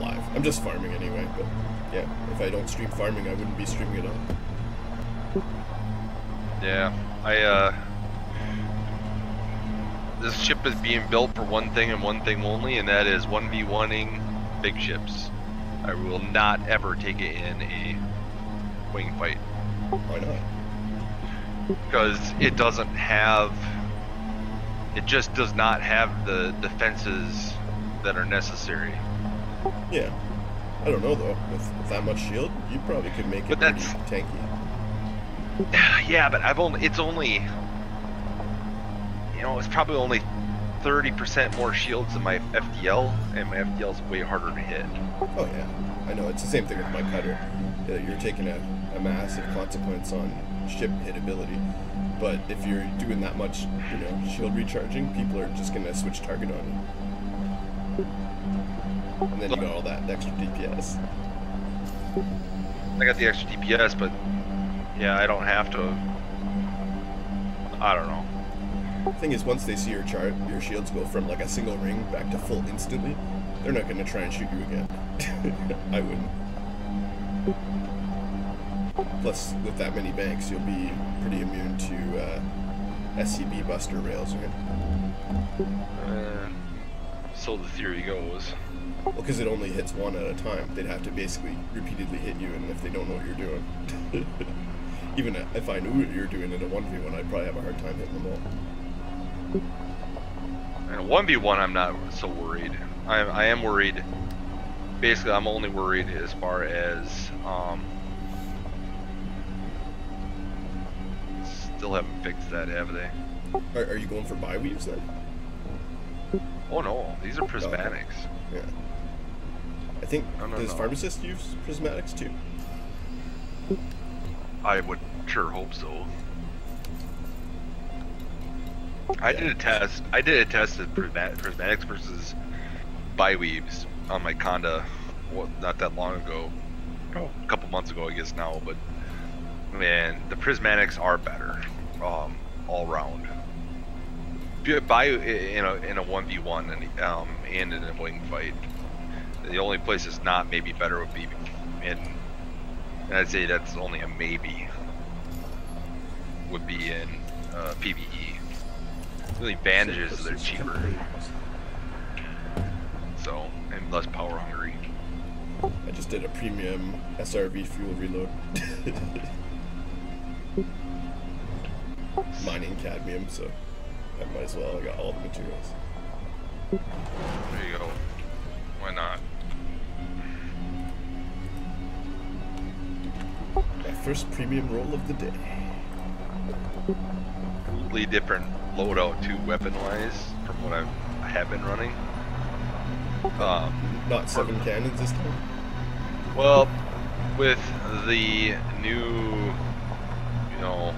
live. I'm just farming anyway, but yeah, if I don't stream farming, I wouldn't be streaming it all. Yeah, this ship is being built for one thing and one thing only, and that is 1v1ing big ships. I will not ever take it in a wing fight. Why not? Because it doesn't have, it just does not have the defenses that are necessary. Yeah. I don't know though, with that much shield, you probably could make it pretty tanky. Yeah, but it's only, you know, it's probably only 30% more shields than my FDL, and my FDL is way harder to hit. Oh yeah, I know, it's the same thing with my cutter. You're taking a massive consequence on ship hit ability, but if you're doing that much, you know, shield recharging, people are just gonna switch target on you. And then you got all that extra DPS. I got the extra DPS, but yeah, I don't have to. I don't know. The thing is, once they see your chart, your shields go from like a single ring back to full instantly, they're not going to try and shoot you again. I wouldn't. Plus, with that many banks, you'll be pretty immune to SCB buster rails, right? So the theory goes. Well, because it only hits one at a time. They'd have to basically repeatedly hit you, and if they don't know what you're doing. Even if I knew what you were doing in a 1v1, I'd probably have a hard time hitting them all. In a 1v1, I'm not so worried. I am worried. Basically, I'm only worried as far as still haven't fixed that, have they? Are you going for bi-weaves then? Oh no, these are prismatics. Oh, yeah. I think, does no. Pharmacist use prismatics too? I would sure hope so. I did a test of prismatics versus bi-weaves on my Conda, not that long ago. A couple months ago, I guess now, but man, the prismatics are better, all round. In a 1v1 and in a wing fight, the only place it's not maybe better would be in, and I'd say that's only a maybe, would be in PvE. The advantages is they're cheaper, so, and less power hungry. I just did a premium SRV fuel reload. Mining cadmium, so I might as well. I got all the materials. There you go. Why not? My first premium roll of the day. Completely different loadout too, weapon-wise, from what I have been running. Not 7 cannons this time? Well, with the new, you know,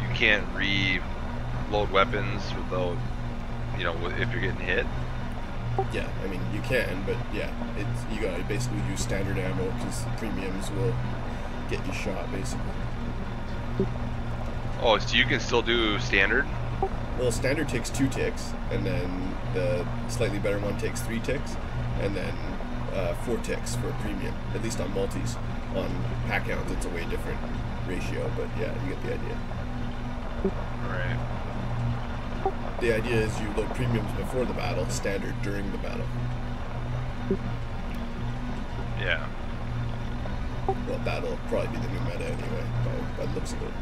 you can't reload weapons without, you know, if you're getting hit. Yeah, I mean, you can, but yeah, you gotta basically use standard ammo because premiums will get you shot, basically. Oh, so you can still do standard? Well, standard takes 2 ticks, and then the slightly better one takes 3 ticks, and then 4 ticks for a premium, at least on multis. On pack hounds, it's a way different ratio, but yeah, you get the idea. Alright. The idea is you load premiums before the battle, standard during the battle. Yeah. Well, that'll probably be the new meta anyway, by the looks of it.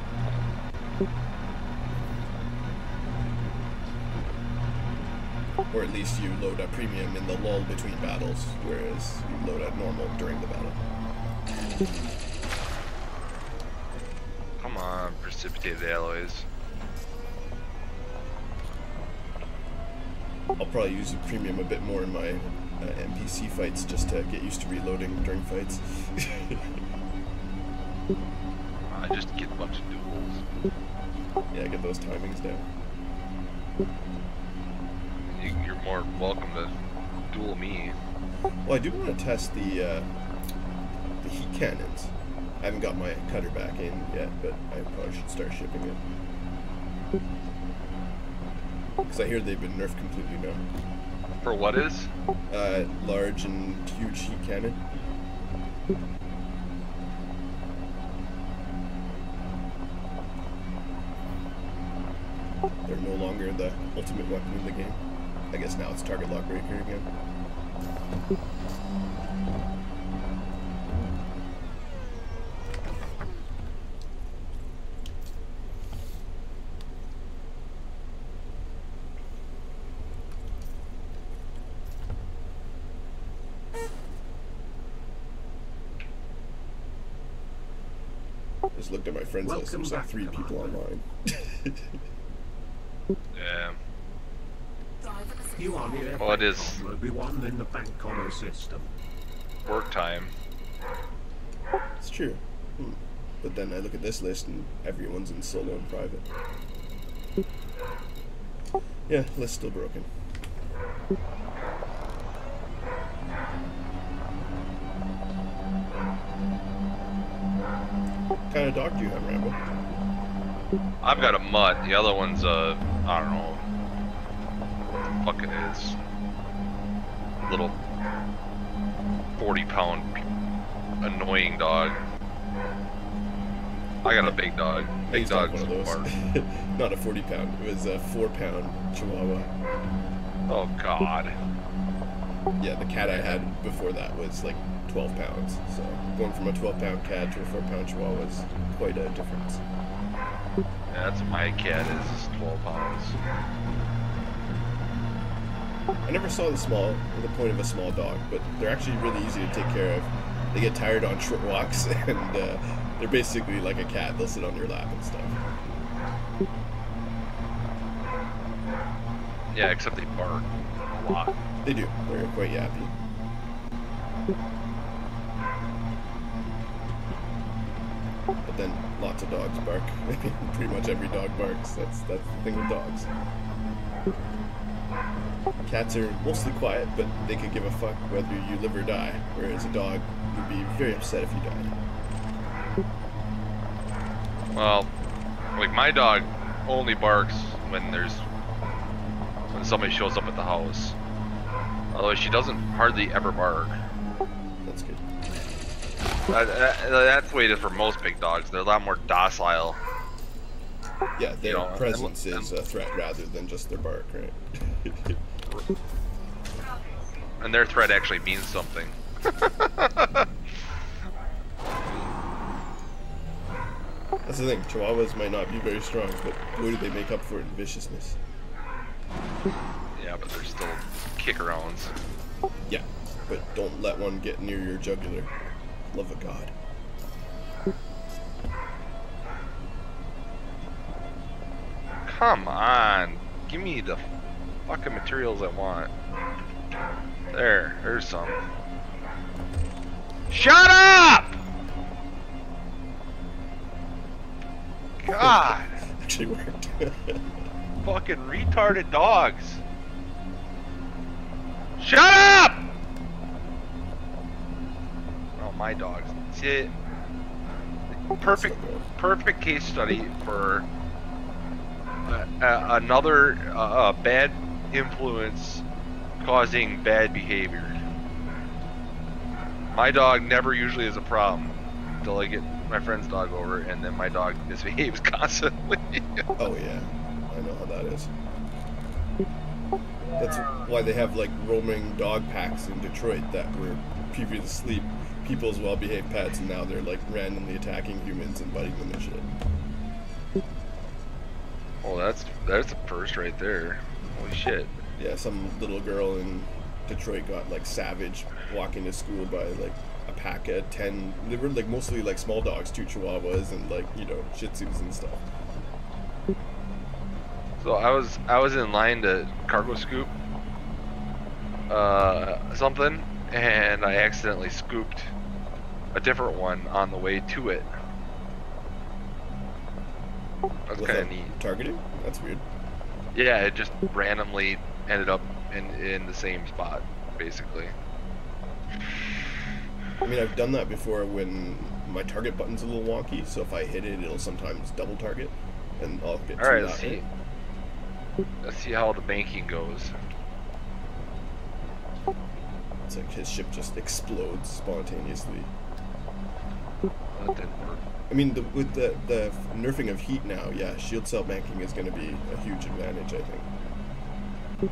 Or at least you load a premium in the lull between battles, whereas you load a normal during the battle. Come on, precipitated alloys. I'll probably use a premium a bit more in my NPC fights just to get used to reloading during fights. I just get a bunch of duels. Yeah, get those timings down. You're more welcome to duel me. Well, I do want to test the heat cannons. I haven't got my cutter back in yet, but I probably should start shipping it. Because I hear they've been nerfed completely now. For what is? Large and huge heat cannon. They're no longer the ultimate weapon in the game. I guess now it's target lock breaker again. Just looked at my friends list. There's like 3 people online. Yeah. You are near Well, it is Obi-Wan in the bank commerce system. work time. It's true. But then I look at this list and everyone's in solo and private. Yeah, list still broken. What kind of dog do you have, Rambo? I've got a mutt. The other one's I don't know what the fuck it is. Little 40-pound annoying dog. I got a big dog. I Big used to have dogs one of bark. those. Not a 40-pound. It was a 4-pound Chihuahua. Oh God. Yeah, the cat I had before that was like 12 pounds. So going from a 12-pound cat to a 4-pound Chihuahua is quite a difference. Yeah, that's what my cat is 12 pounds. I never saw the point of a small dog, but they're actually really easy to take care of. They get tired on short walks, and they're basically like a cat. They'll sit on your lap and stuff. Yeah, except they bark a lot. They do. They're quite yappy. But then lots of dogs bark. Pretty much every dog barks. That's the thing with dogs. Cats are mostly quiet, but they could give a fuck whether you live or die, whereas a dog would be very upset if you died. Well, like my dog only barks when somebody shows up at the house. Although she doesn't hardly ever bark. That's good. That's the way it is for most big dogs. They're a lot more docile. Yeah, their You know, presence is a threat rather than just their bark, right? And their threat actually means something. That's the thing. Chihuahuas might not be very strong, but boy, do they make up for it in viciousness. Yeah, but they're still kick-arounds. Yeah, but don't let one get near your jugular. Love of God. Come on, give me the fucking materials I want. There's some. Shut up! God, Actually worked. fucking retarded dogs. Shut up! Oh, my dogs. See, perfect case study for another bad influence causing bad behavior. My dog never usually is a problem until I get my friend's dog over, and then my dog misbehaves constantly. Oh yeah, I know how that is. That's why they have like roaming dog packs in Detroit that were previously people's well-behaved pets, and now they're like randomly attacking humans and biting them and shit. Well, that's the first right there. Holy shit. Yeah, some little girl in Detroit got like savage walking to school by like a pack of 10. They were like mostly like small dogs, 2 Chihuahuas and like, you know, Shih Tzus and stuff. So I was in line to cargo scoop something, and I accidentally scooped a different one on the way to it. That's kind of neat. Targeting? That's weird. Yeah, it just randomly ended up in the same spot, basically. I mean, I've done that before when my target button's a little wonky, so if I hit it, it'll sometimes double target, and I'll get All right, that hit. let's see how the banking goes. like his ship just explodes spontaneously. That didn't work. I mean, with the nerfing of heat now, yeah, shield cell banking is going to be a huge advantage, I think.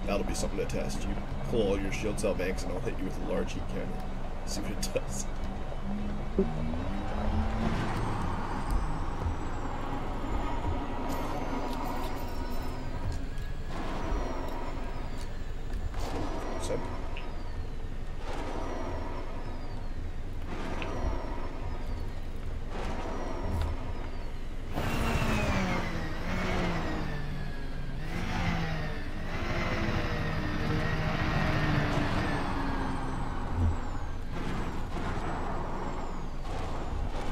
That'll be something to test. You pull all your shield cell banks and I'll hit you with a large heat cannon. See what it does. So.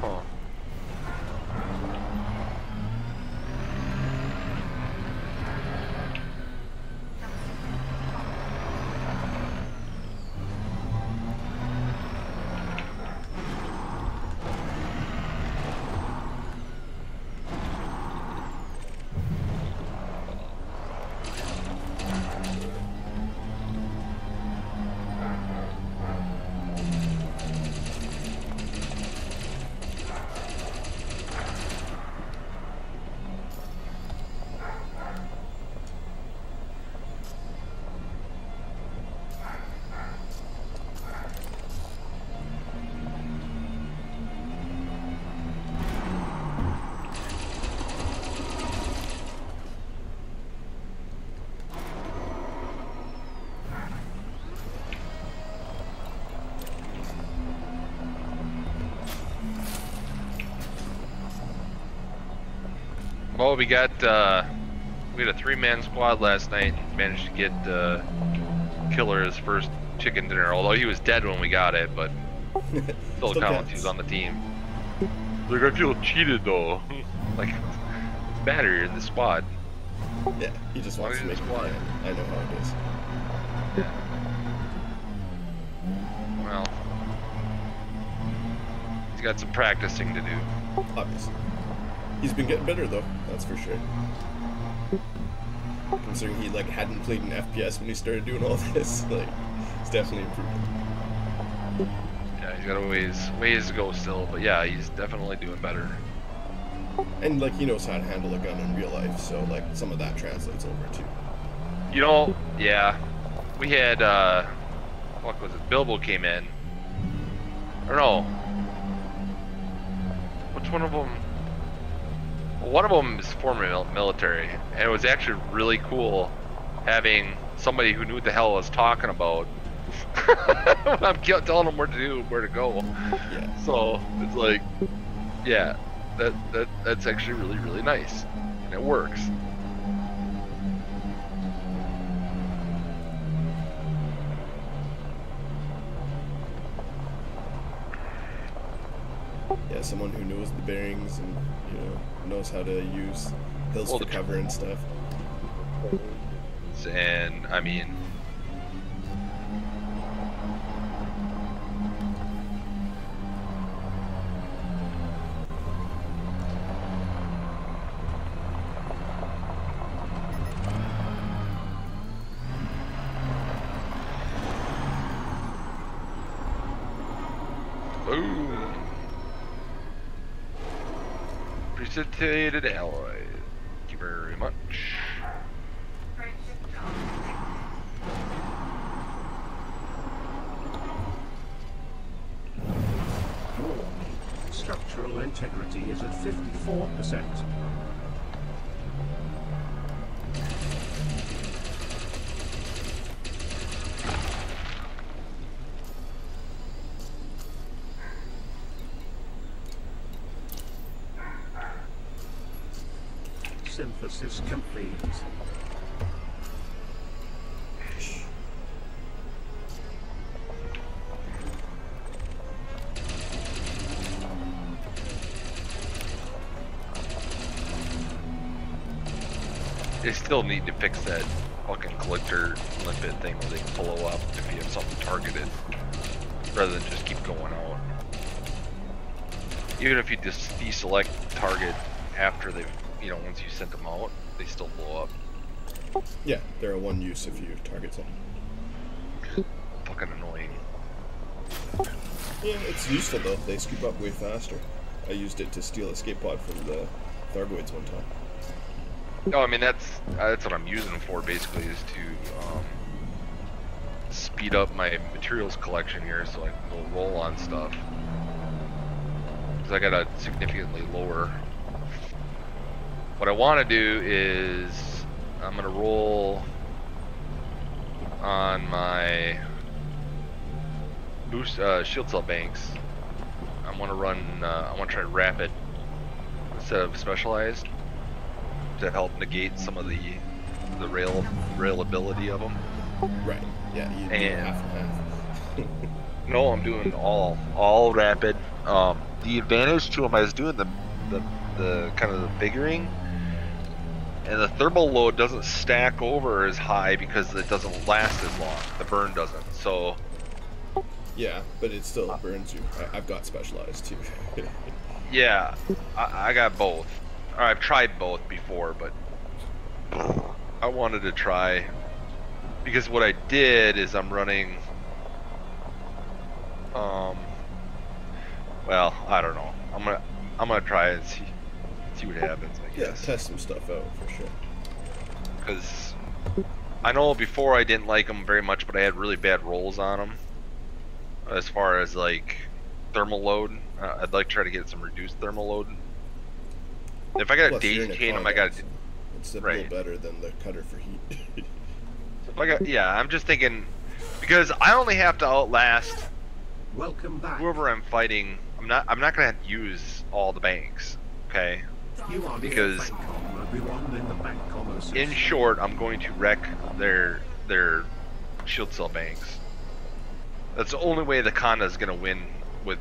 Huh. Well, we had a 3-man squad last night and managed to get Killer his first chicken dinner, although he was dead when we got it, but still counts. He was on the team. Like, I feel cheated though. Like, it's better you're in the squad. Yeah, he just wants to make squad. I know how it is. Yeah. Well, he's got some practicing to do. Obviously. He's been getting better though, that's for sure. Considering he like hadn't played an FPS when he started doing all this, like it's definitely improving. Yeah, he's got a ways to go still, but yeah, he's definitely doing better. And like he knows how to handle a gun in real life, so like some of that translates over too. You know, yeah, we had what was it? Bilbo came in. Or no, which one of them? One of them is former military, and it was actually really cool having somebody who knew what the hell I was talking about. I'm telling them where to do, where to go. Yeah. So it's like, yeah, that's actually really nice, and it works. Yeah, someone who knows the bearings and knows how to use hills for cover and stuff. And I mean, boom. Precipitated alloy. Thank you very much. Structural integrity is at 54%. Synthesis complete. They still need to fix that fucking collector limpet thing where they can blow up if you have something targeted, rather than just keep going out. Even if you just deselect target after they've, once you sent them out, they still blow up. Yeah, they're a one use if you target something. fucking annoying. Yeah, it's useful though. They scoop up way faster. I used it to steal escape pod from the Thargoids one time. No, I mean that's what I'm using them for basically, is to speed up my materials collection here so I can go roll on stuff. Because I got a significantly lower. What I want to do is I'm gonna roll on my boost shield cell banks. I want to run. I want to try rapid instead of specialized to help negate some of the rail ability of them. Right. Yeah. You do And- half and half. No, I'm doing all rapid. The advantage to them, I was doing the kind of the biggering, and the thermal load doesn't stack over as high because it doesn't last as long. The burn doesn't. So Yeah, but it still burns you. I've got specialized too. yeah, I got both. Or I've tried both before, but I wanted to try because what I did is I'm running. Well, I don't know. I'm gonna try and see what happens. I Yeah, guess. test some stuff out for sure. Because I know before I didn't like them very much, but I had really bad rolls on them as far as like thermal load. I'd like to try to get some reduced thermal load. If I got Plus, a you're in daisy a chain them, I combat, got so it's a right. little better than the cutter for heat. if I got yeah. I'm just thinking because I only have to outlast Welcome back. whoever I'm fighting. I'm not gonna have to use all the banks. Okay. You are because- near Bancom, everyone in the Bancom assist. In short, I'm going to wreck their shield cell banks. That's the only way the Kanda is going to win with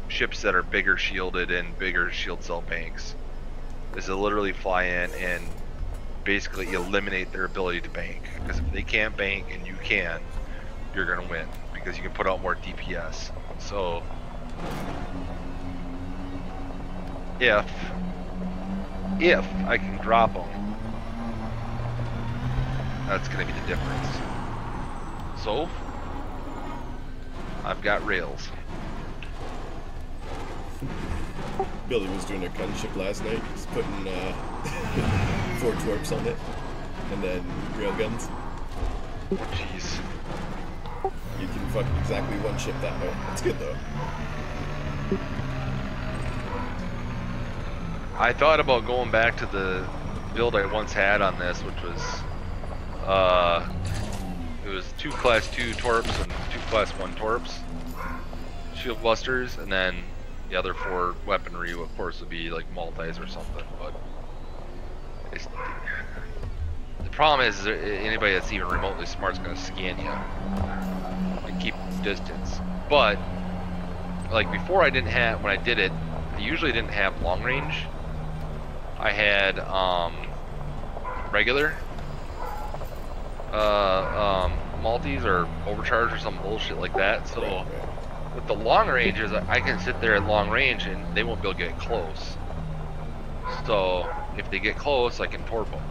ships that are bigger shielded and bigger shield cell banks. Is to literally fly in and basically eliminate their ability to bank. Because if they can't bank and you can, you're going to win because you can put out more DPS. So if I can drop them, that's going to be the difference. So, I've got rails. Billy was doing a gunship last night. He's putting 4 twerps on it, and then rail guns. Oh, jeez. You can fucking exactly one ship that way. It's good though. I thought about going back to the build I once had on this, which was, it was 2 class 2 torps and 2 class 1 torps, shield busters, and then the other 4 weaponry, of course, would be like multis or something. But the problem is anybody that's even remotely smart is going to scan you and keep distance. But like before, I didn't have, when I did it, I usually didn't have long range. I had regular multis or overcharge or some bullshit like that. So Right. with the long ranges, I can sit there at long range and they won't be able to get close. So if they get close, I can torp them.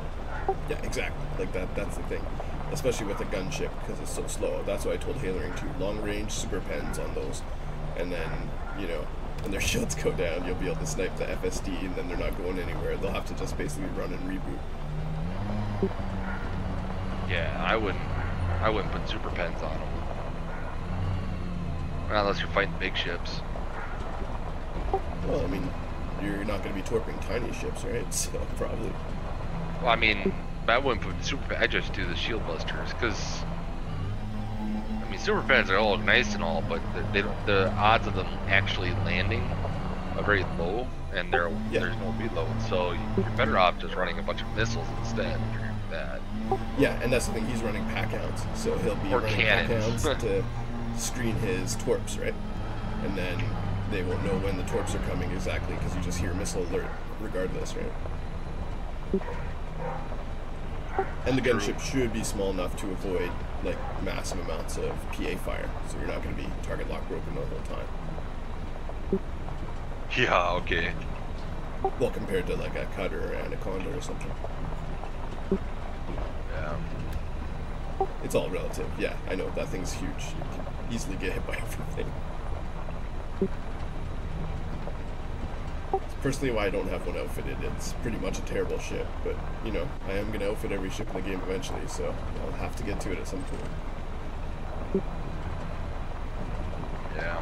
Yeah, exactly. Like that's the thing. Especially with a gunship because it's so slow. That's why I told Hailering to long range super pens on those. And then, you know, when their shields go down, you'll be able to snipe the FSD and then they're not going anywhere. They'll have to just basically run and reboot. Yeah, I wouldn't put super pens on them. Unless you're fighting big ships. Well, I mean, you're not going to be torping tiny ships, right? So probably. Well, I mean, I wouldn't put super. I just do the shield busters because, I mean, super pens are all nice and all, but they don't, the odds of them actually landing are very low, and there's no reload. So you're better off just running a bunch of missiles instead. If you're gonna do that. Yeah, and that's the thing. He's running pack hounds, so he'll be Or running pack cannons. hounds to screen his torps, right? And then they won't know when the torps are coming exactly because you just hear missile alert regardless, right? And the gunship should be small enough to avoid like massive amounts of PA fire, so you're not going to be target lock broken the whole time. Yeah. Okay. Well, compared to like a cutter or anaconda or something. Yeah. It's all relative. Yeah, I know that thing's huge. You can easily get hit by everything. It's personally why I don't have one outfitted. It's pretty much a terrible ship, but you know, I am gonna outfit every ship in the game eventually, so I'll have to get to it at some point. Yeah.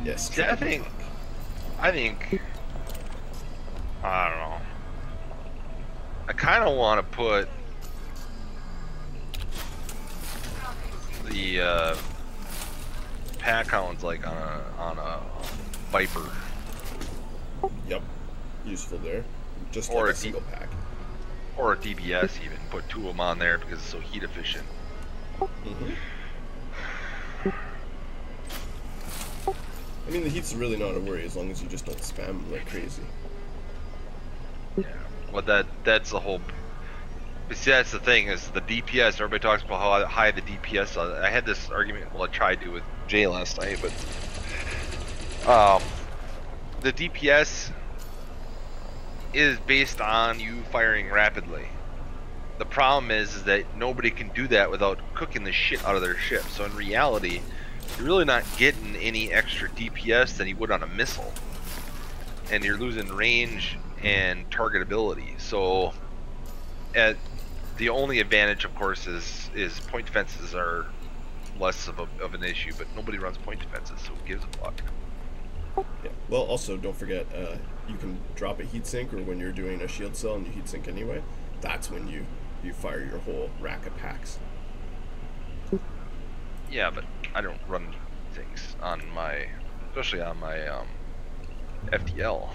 Yes. See, I think, I don't know. I kind of want to put the pack hounds like on a Viper. Yep. Useful there. Just Or like a a single pack. Or a DBS even. Put 2 of them on there because it's so heat efficient. Mm-hmm. I mean, the heat's really not a worry as long as you just don't spam them like crazy. Yeah. Well, that's the whole. But see, that's the thing is the DPS. Everybody talks about how high the DPS is. I had this argument. Well, I tried to with Jay last night, but the DPS is based on you firing rapidly. The problem is that nobody can do that without cooking the shit out of their ship. So in reality, you're really not getting any extra DPS than you would on a missile, and you're losing range and targetability. So the only advantage, of course, is point defenses are less of an issue, but nobody runs point defenses, so who gives a fuck? Yeah. Well, also don't forget, you can drop a heatsink, or when you're doing a shield cell and you heatsink anyway, that's when you fire your whole rack of packs. Yeah, but I don't run things on my, especially on my FDL.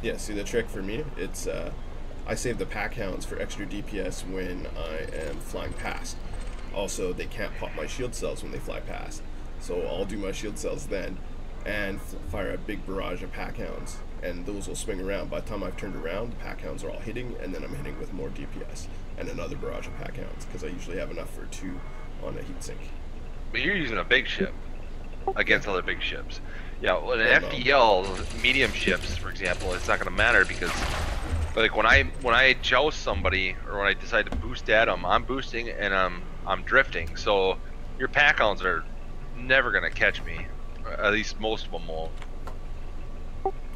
Yeah. See, the trick for me, it's I save the pack hounds for extra DPS when I am flying past. Also, they can't pop my shield cells when they fly past, so I'll do my shield cells then and fire a big barrage of pack hounds, and those will swing around. By the time I've turned around, the pack hounds are all hitting, and then I'm hitting with more DPS and another barrage of pack hounds, because I usually have enough for 2 on a heatsink. But you're using a big ship against other big ships. Yeah, well, an Oh, no. FDL, medium ships, for example, it's not going to matter because, like, when I joust somebody or when I decide to boost at them, I'm boosting and I'm drifting. So your pack hounds are never going to catch me. At least most of them won't.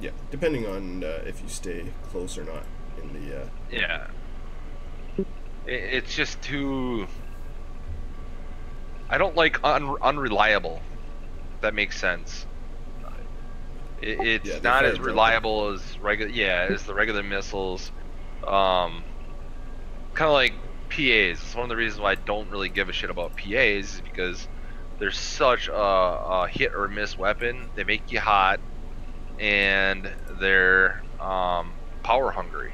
Yeah, depending on if you stay close or not in the. Yeah. It's just too. I don't like unreliable. If that makes sense. It's Yeah, not they're as very reliable as regular. Yeah, as the regular missiles. Kind of like PAs. It's one of the reasons why I don't really give a shit about PAs is because they're such a hit or miss weapon. They make you hot, and they're power hungry.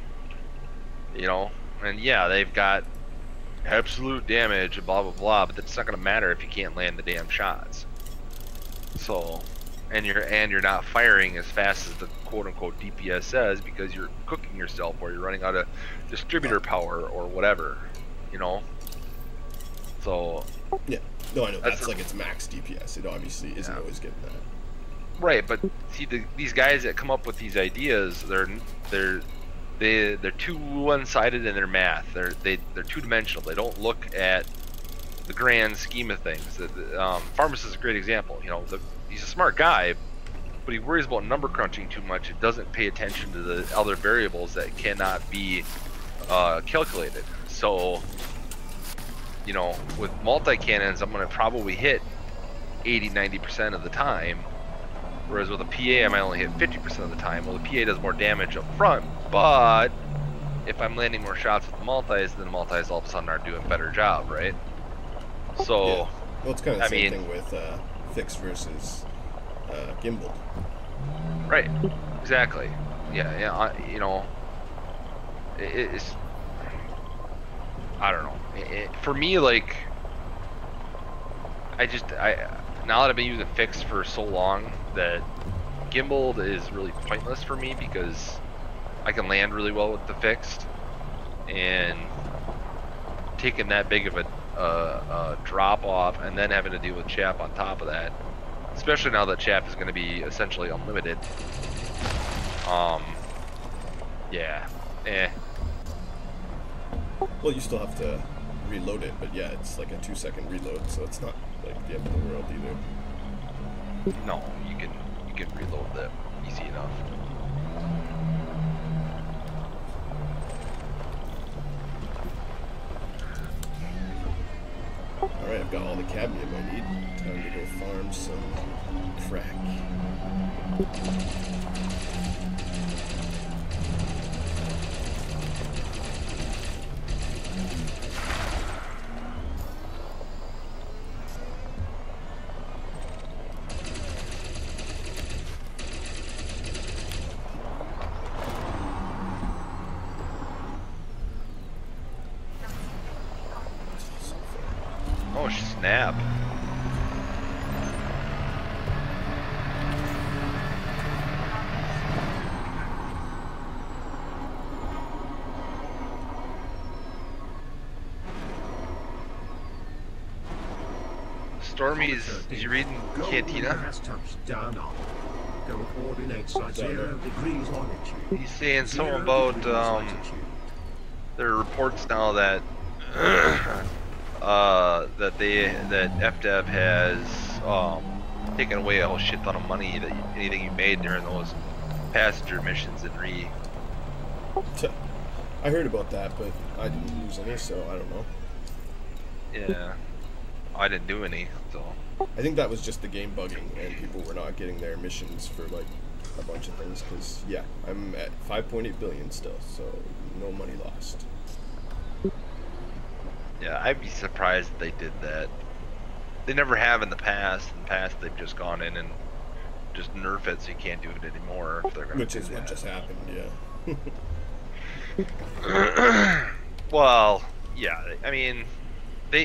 You know, and yeah, they've got absolute damage and blah blah blah, but that's not gonna matter if you can't land the damn shots. So, and you're not firing as fast as the quote unquote DPS says because you're cooking yourself or you're running out of distributor power or whatever, you know. So Yeah, no, I know That's that's like its max DPS. It obviously isn't always getting that. right, but see these guys that come up with these ideas, they're too one-sided in their math. They're two-dimensional. They don't look at the grand scheme of things. Pharmacist is a great example. You know, he's a smart guy, but he worries about number crunching too much. It doesn't pay attention to the other variables that cannot be calculated. So, you know, with multi-cannons, I'm going to probably hit 80-90% of the time, whereas with a PA, I might only hit 50% of the time. Well, the PA does more damage up front, but if I'm landing more shots with the multis, then the multis all of a sudden are doing a better job, right? So, Yeah. Well, it's kind of the I same mean- thing with Fix versus Gimbal. right, exactly. Yeah, you know, it's, I don't know. For me, like, now that I've been using Fix for so long, that Gimbal is really pointless for me because I can land really well with the Fixed, and taking that big of a drop off and then having to deal with Chaff on top of that, especially now that Chaff is going to be essentially unlimited. Yeah. Eh. Well, you still have to reload it, but yeah, it's like a 2-second reload, so it's not like the end of the world either. No, you can reload that easy enough. Alright, I've got all the cadmium I need. Time to go farm some crack. Oh snap! Stormy's, is you reading Cantina? Has touched down on. Go coordinates at 0 degrees longitude. He's saying something 0 about degrees latitude. there are reports now that that FDev has taken away a whole shit ton of money that anything you made during those passenger missions in Re. I heard about that, but I didn't use any, so I don't know. Yeah, I didn't do any, so. I think that was just the game bugging, and people were not getting their missions for like a bunch of things. Because yeah, I'm at 5.8 billion still, so no money lost. Yeah, I'd be surprised if they did that. They never have in the past. In the past, they've just gone in and just nerf it so you can't do it anymore. If they're gonna Which do is that. what just happened, yeah. Well, yeah. I mean,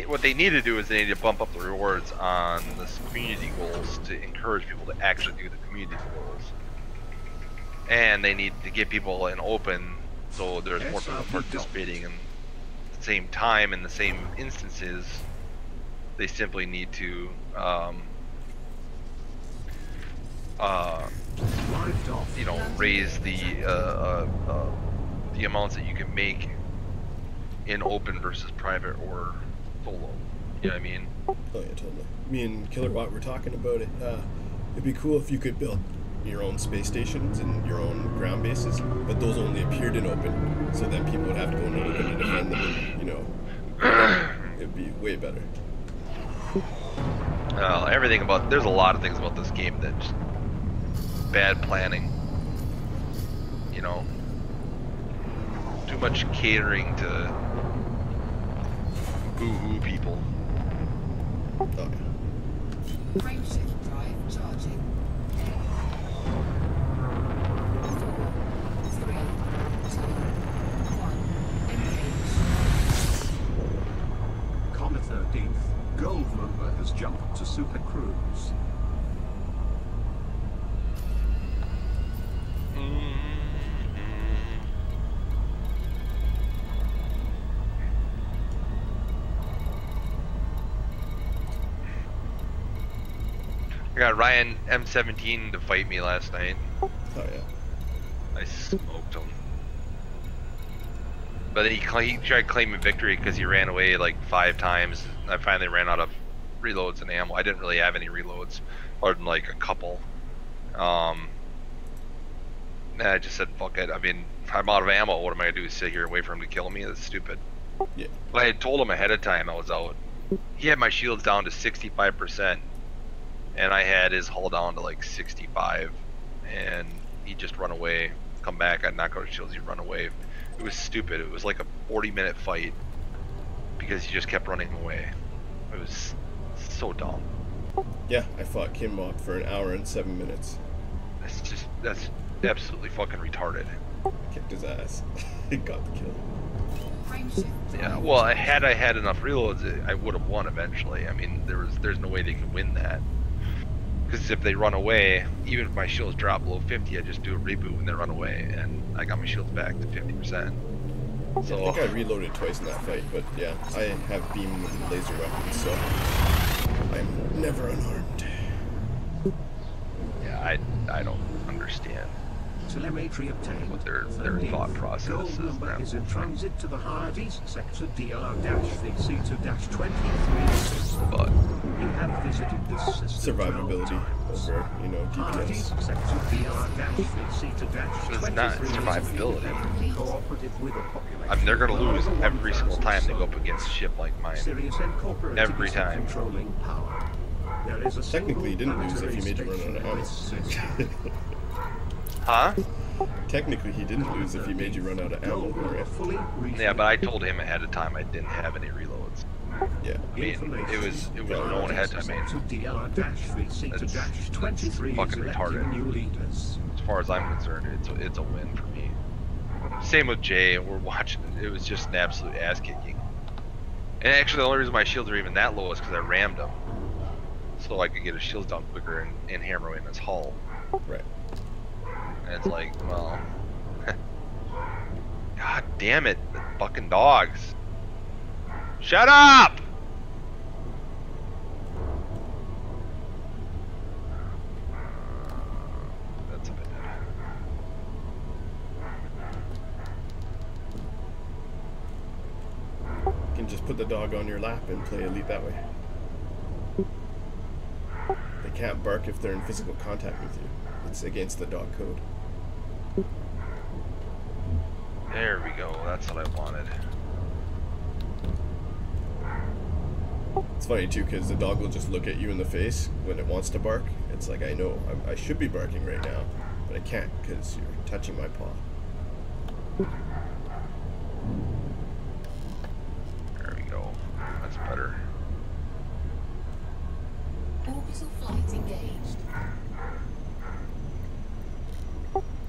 what they need to do is they need to bump up the rewards on this community goals to encourage people to actually do the community goals, and they need to get people in open so there's more people participating in the same time in the same instances. They simply need to you know, raise the amounts that you can make in open versus private or solo. You know what I mean? Oh yeah, totally. Me and Killerbot were talking about it. It'd be cool if you could build your own space stations and your own ground bases, but those only appeared in open, so then people would have to go into open to defend them, and, you know, it'd be way better. Everything about, there's a lot of things about this game that just bad planning. You know, too much catering to boo-hoo people. Oh yeah. Frameshift drive charging. 4, 3, 2, 1. Engage. Comet 13th, Gold Rover has jumped to Super Cruise. I got Ryan M17 to fight me last night. Oh yeah. I smoked him. But then he tried claiming victory because he ran away like 5 times. I finally ran out of reloads and ammo. I didn't really have any reloads, other than like a couple. And I just said, fuck it. I mean, I'm out of ammo. What am I gonna do? Sit here and wait for him to kill me? That's stupid. Yeah. But I had told him ahead of time I was out. He had my shields down to 65%. And I had his hull down to like 65, and he just run away, come back, I'd knock out his shields, he'd run away. It was stupid. It was like a 40-minute fight because he just kept running away. It was so dumb. Yeah, I fought Kinmob for an hour and 7 minutes. That's absolutely fucking retarded. Kicked his ass. He got the kill. Frameshift Yeah, drive well, charging. had I had enough reloads, I would have won eventually. I mean, there's no way they could win that. Because if they run away, even if my shields drop below 50, I just do a reboot when they run away, and I got my shields back to 50%. So I think I reloaded twice in that fight, but yeah, I have beam and laser weapons, so I'm never unarmed. yeah, I don't understand. Telemetry obtained. what their thought process Gold is. number That is in transit to the Hardies sector DR-VC2-23. but You have visited this system 12 Survivability times. over, you know, Hardies DPS. sector DR-VC2-23. it's not survivability. Cooperative with a population. I mean, they're gonna lose every single time they go up against a ship like mine. Sirius Incorporated Every is time. controlling power. There is a Technically, you didn't lose if you made it run single out of ammo. planetary system. Huh? Technically, he didn't lose if he made you run out of ammo, Gold number right? fully Yeah, but I told him ahead of time I didn't have any reloads. Yeah. I mean, it was known ahead of time. I mean, That's fucking retarded. New leaders. as far as I'm concerned, it's a win for me. Same with Jay. We're watching it. It was just an absolute ass kicking. And actually, the only reason my shields are even that low is because I rammed them, so I could get his shields down quicker and hammer in his hull. Right. And it's like, well, god damn it, the fucking dogs! Shut up! That's a bit. You can just put the dog on your lap and play Elite that way. They can't bark if they're in physical contact with you. It's against the dog code. There we go. That's what I wanted. It's funny too, because the dog will just look at you in the face when it wants to bark. It's like, I know, I should be barking right now, but I can't because you're touching my paw. There we go. That's better. Orbital flight engaged.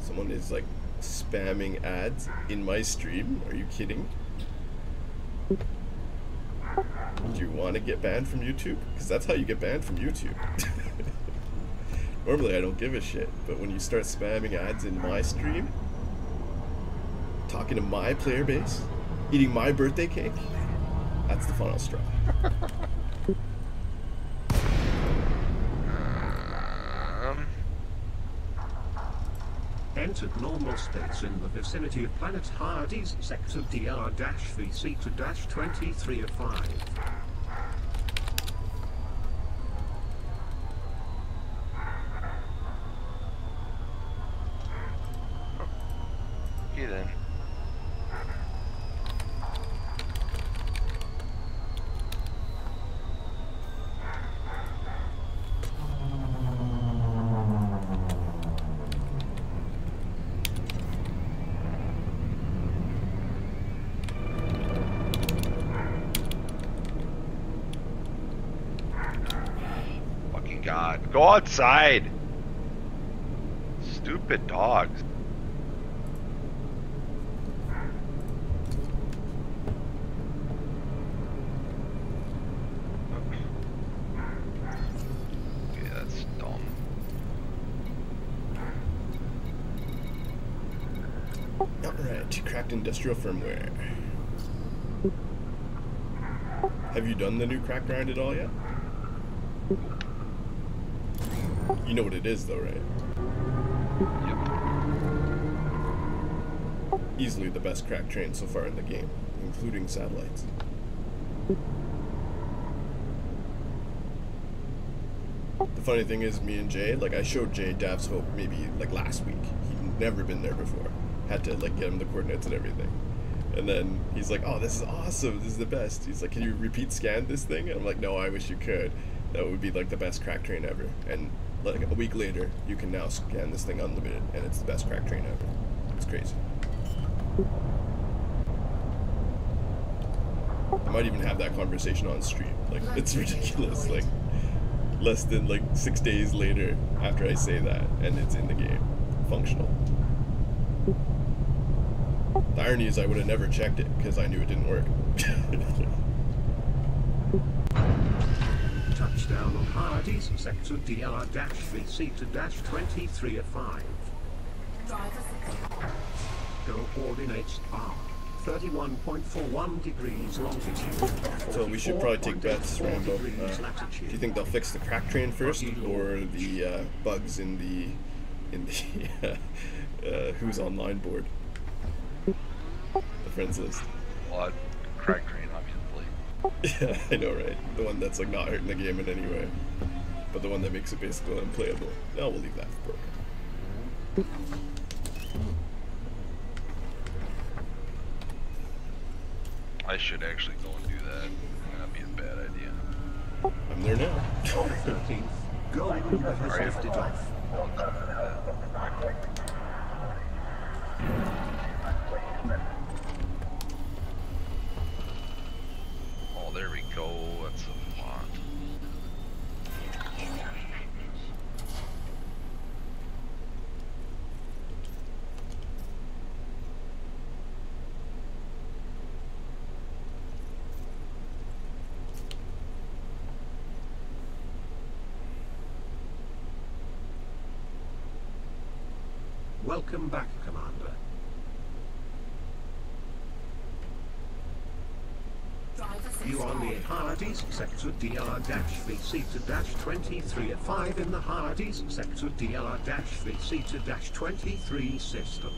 Someone is like spamming ads in my stream. Are you kidding? Do you want to get banned from YouTube? Because that's how you get banned from YouTube. Normally I don't give a shit, but when you start spamming ads in my stream, talking to my player base, eating my birthday cake, that's the final straw. Entered normal states in the vicinity of planet Hardy's sector DR-VC2-2305. Okay then. Fucking God. Go outside! Stupid dogs. Okay, that's dumb. Alright, cracked industrial firmware. Have you done the new crack grind at all yet? You know what it is though, right? Yep. Easily the best crack train so far in the game, including satellites. The funny thing is, me and Jay, like I showed Jay Dav's Hope maybe like last week. He'd never been there before. Had to like get him the coordinates and everything. And then he's like, oh, this is awesome, this is the best. He's like, can you repeat scan this thing? And I'm like, no, I wish you could. That would be like the best crack train ever. And like a week later, you can now scan this thing unlimited, and it's the best crack train ever. It's crazy. I might even have that conversation on stream. Like, it's ridiculous. Like, less than like 6 days later after I say that, and it's in the game, functional. The irony is I would have never checked it because I knew it didn't work. Touchdown on Hardy's sector DR-VC2-2305. Driver Go coordinates are 31.41 degrees longitude. So we should probably take bets, 44.84 Rambo. degrees Do latitude. you think they'll fix the crack train first, or the bugs in the who's online board. The friends list. Well, Crack Train, obviously. Yeah, I know, right? The one that's like not hurting the game in any way, but the one that makes it basically unplayable. No, we'll leave that for broken. I should actually go and do that. That'd be a bad idea. I'm there now. 13th, goal number has Alright. lifted off. Oh, there we go. That's a lot. Welcome back, Commander. Driver You are near Hardee's, sector DR-VC-23 at 5 in the Hardee's, sector DR-VC-23 system.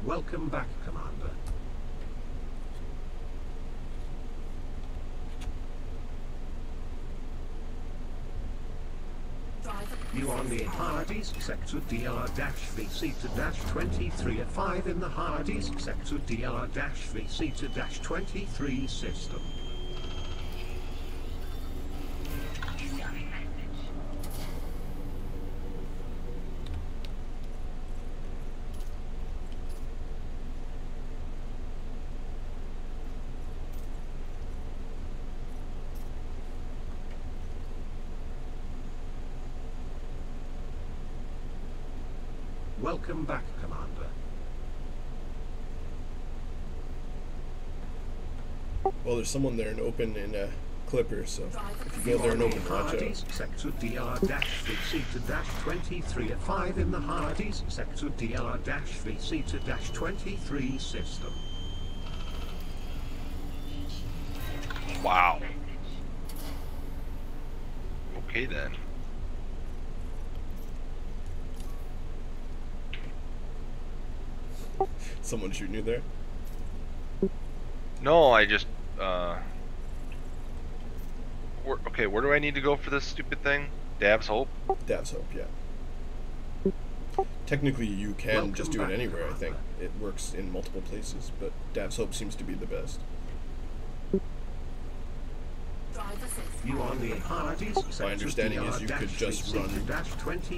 Welcome back, Commander. You are near Hardee's, sector DR-VC-23 at 5 in the Hardee's, sector DR-VC-23 system. Welcome back, Commander. Well, there's someone there and open in Clipper, so if you go there and open, watch out. Hardee's, sector DR-VC-23 at 5 in the Hardee's, sector DR-VC-23 system. Wow. Okay then. Someone shooting you there? No, I just where do I need to go for this stupid thing? Dav's Hope? Dav's Hope, yeah. Technically, you can Welcome just do it back, anywhere, I think. Commander. It works in multiple places, but Dav's Hope seems to be the best. You are near Hardee's, My understanding is you could just run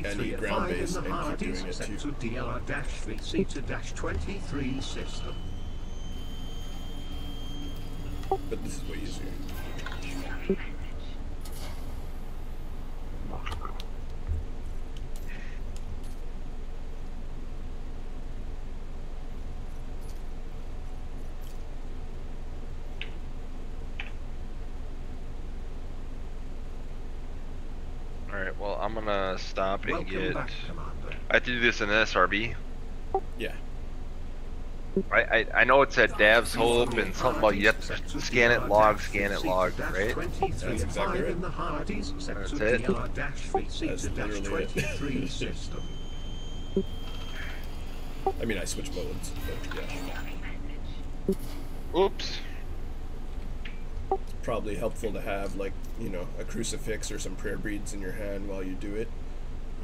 any ground base and keep doing it too. sector DR-VC-23 system. But this is way easier. Alright, well I'm gonna stop and Welcome get back, Commander. I have to do this in an SRB. Yeah. I know it's at Dav's Hope and something about you have to scan it, log, right? That's exactly right. That's it. That's literally it. system. I mean, I switch modes, but yeah. Oops. Probably helpful to have, like, you know, a crucifix or some prayer beads in your hand while you do it.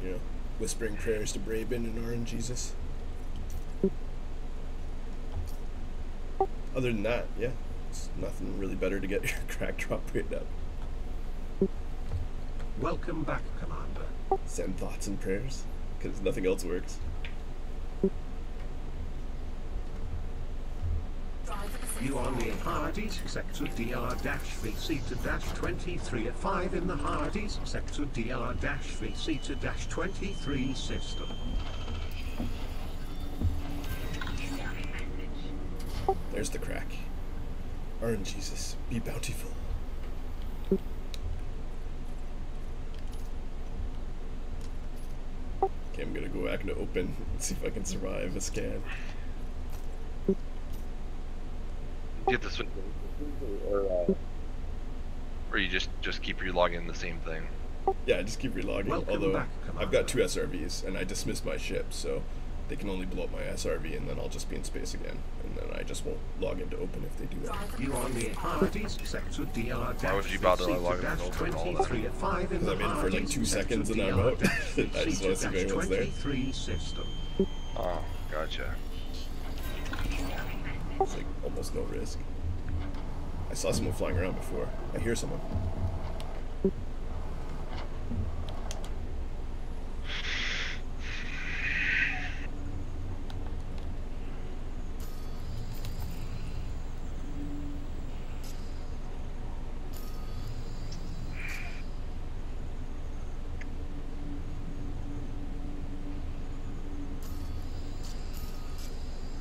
You know, whispering prayers to Braben and Orange Jesus. Other than that, yeah, it's nothing really better to get your crack drop rate up. Welcome back, Commander. Send thoughts and prayers, because nothing else works. You are near Hardee's, sector DR-VC-23 at 5 in the Hardee's, sector DR-VC-23 system. There's the crack. Orange Jesus, be bountiful. I'm gonna go back into open and see if I can survive a scan. You have to switch, or you just keep relogging the same thing. Yeah, I just keep relogging. Welcome Although back, I've got 2 SRVs and I dismissed my ship, so they can only blow up my SRV and then I'll just be in space again. And then I just won't log into open if they do that. You are near Hardy's, sector DR. Why would you bother logging in open all that? 23 at 5 in Because I'm the in for like Hardy's, 2 seconds and I'm sector out. I just want to see if anyone's there. 23 system. Oh, gotcha. It's like almost no risk. I saw someone flying around before. I hear someone.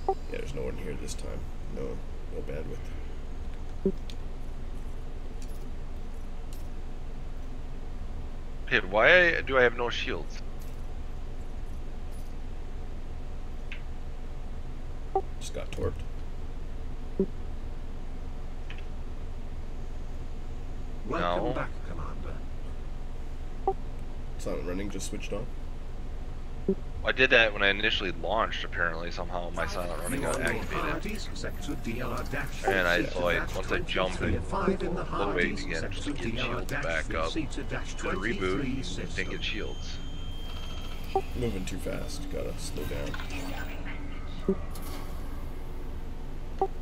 Yeah, there's no one here this time. No bandwidth. Hey, why do I have no shields? Just got torped. Welcome No. back, Commander. Silent running just switched on. I did that when I initially launched. Apparently, somehow my silent running You are got near activated. Hardy's, sector DR dash. And I- sector so I- dash once I jumped 23 it, at 5 in the low Hardy's, weight again just to sector get DR shields dash back up. sector dash Did a 23 reboot, didn't system. get shields. Moving too fast. Gotta slow down.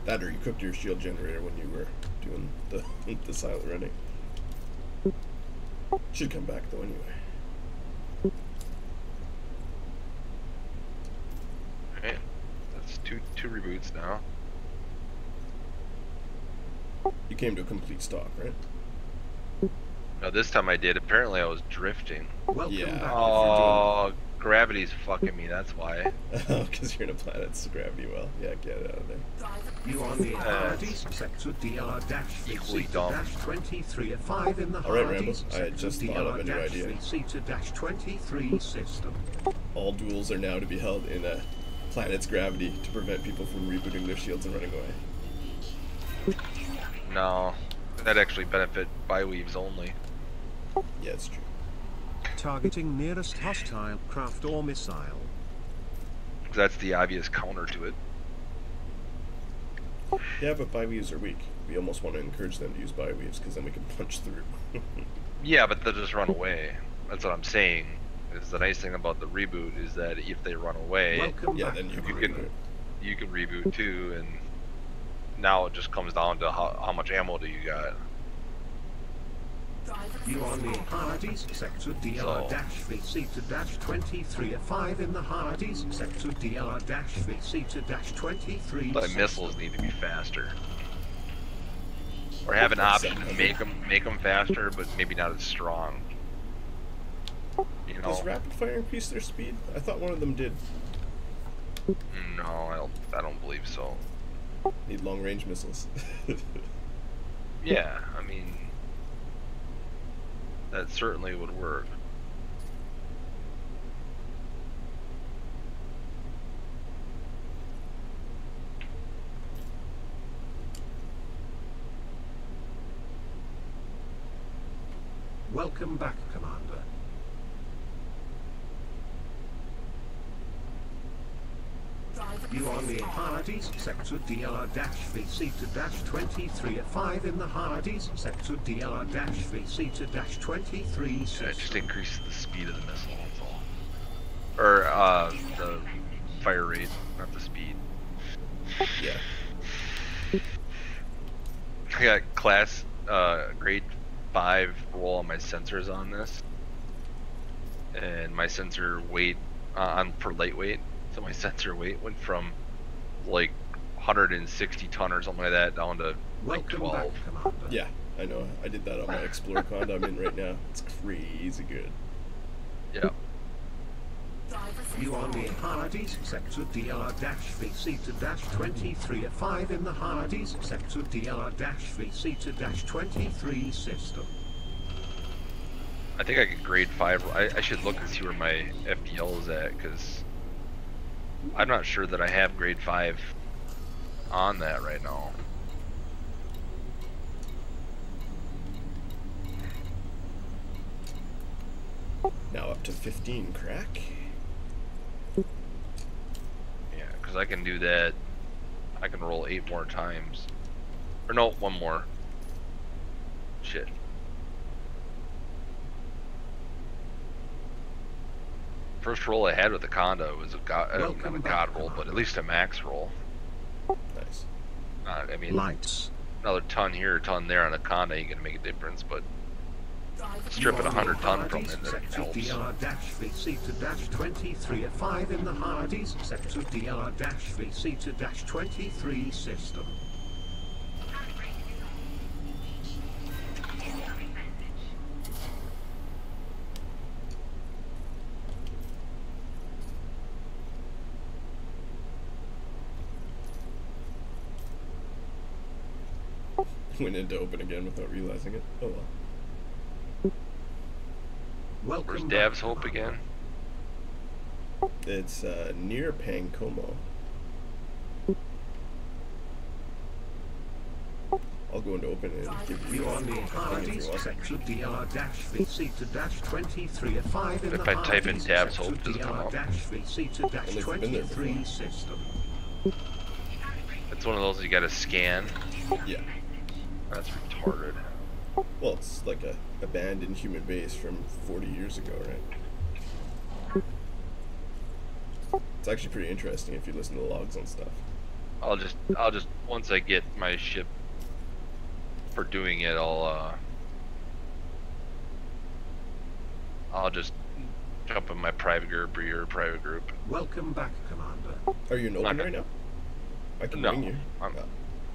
That or you cooked your shield generator when you were doing the silent running. Should come back though anyway. Alright, that's two reboots now. You came to a complete stop, right? No, this time I did. Apparently, I was drifting. Welcome Yeah. back. Oh, gravity's fucking me. That's why. Because you're in a planet's gravity well. Yeah, get it out of there. You are near Hardy's, sector DR dash Equally sector dumb. dash 23 at 5 in the All right, Hardy's, Rambo. I sector just thought DR of a new dash idea. sector dash 23 system. All duels are now to be held in a planet's gravity to prevent people from rebooting their shields and running away. No, that actually benefit byweaves only. Yeah, it's true. Targeting nearest hostile craft or missile. 'Cause that's the obvious counter to it. Yeah, but byweaves are weak. We almost want to encourage them to use byweaves because then we can punch through. Yeah, but they'll just run away. That's what I'm saying. Is the nice thing about the reboot is that if they run away, Welcome Yeah, back. then you you can can you can reboot too, and now it just comes down to how much ammo do you got. You are near Hardy's, sector DR dash sector dash 23 at 5 in the Hardy's, sector DR dash sector dash 23. But missiles need to be faster. Or have an option to make them faster, but maybe not as strong. You know? Does rapid fire increase their speed? I thought one of them did. No, I don't believe so. Need long range missiles. Yeah, I mean, that certainly would work. Welcome back, Commander. You are near Hardy's, sector DR dash sector dash 23 at 5 in the Hardy's, sector DR dash sector dash 23. Yeah, it system. just increases the speed of the missile, that's all. Or, the fire rate, not the speed. Yeah. I got class, grade 5 roll on my sensors on this. And my sensor weight, for lightweight, so my sensor weight went from like 160 ton or something like that down to like Welcome 12. back, Commander. Yeah, I know. I did that on my Explorer Con I'm in right now. It's crazy good. Yeah. You are near Hardy's, sector DR dash sector dash 23 at 5 in the Hardy's, sector DR dash sector dash 23 system. I think I could grade 5. I should look and see where my FPL is at, because I'm not sure that I have grade 5 on that right now. Now up to 15 crack. Yeah, because I can do that. I can roll 8 more times. Or no, 1 more. Shit. First roll I had with the Conda was a god, not a god roll, but at least a max roll. Nice. I mean, Lights. another ton here, a ton there on a Conda ain't gonna make a difference, but Drivers stripping You are 100 the ton from Hardees, it, that sector helps. DR-VC to -23 at 5 in the Hardees, sector DR-VC to -23 system. Went into open again without realizing it. Oh well. Welcome Where's back, Dav's Hope Commander. again? It's near Pancomo. I'll go into open and give you You are the a thing if Hardees, you want. sector DR-VC to -23 at 5 in the If I type in Hardees, Dav's sector Hope, does it come up? DR-VC to Only if you've been there before. -23 system. It's one of those you gotta scan. Yeah. That's retarded. Well, it's like a abandoned human base from 40 years ago, right? It's actually pretty interesting if you listen to the logs on stuff. I'll just once I get my ship for doing it, I'll just jump in my private group or your private group. Welcome back, Commander. Are you in open Not- right now? I can No, ring you. I'm- Oh.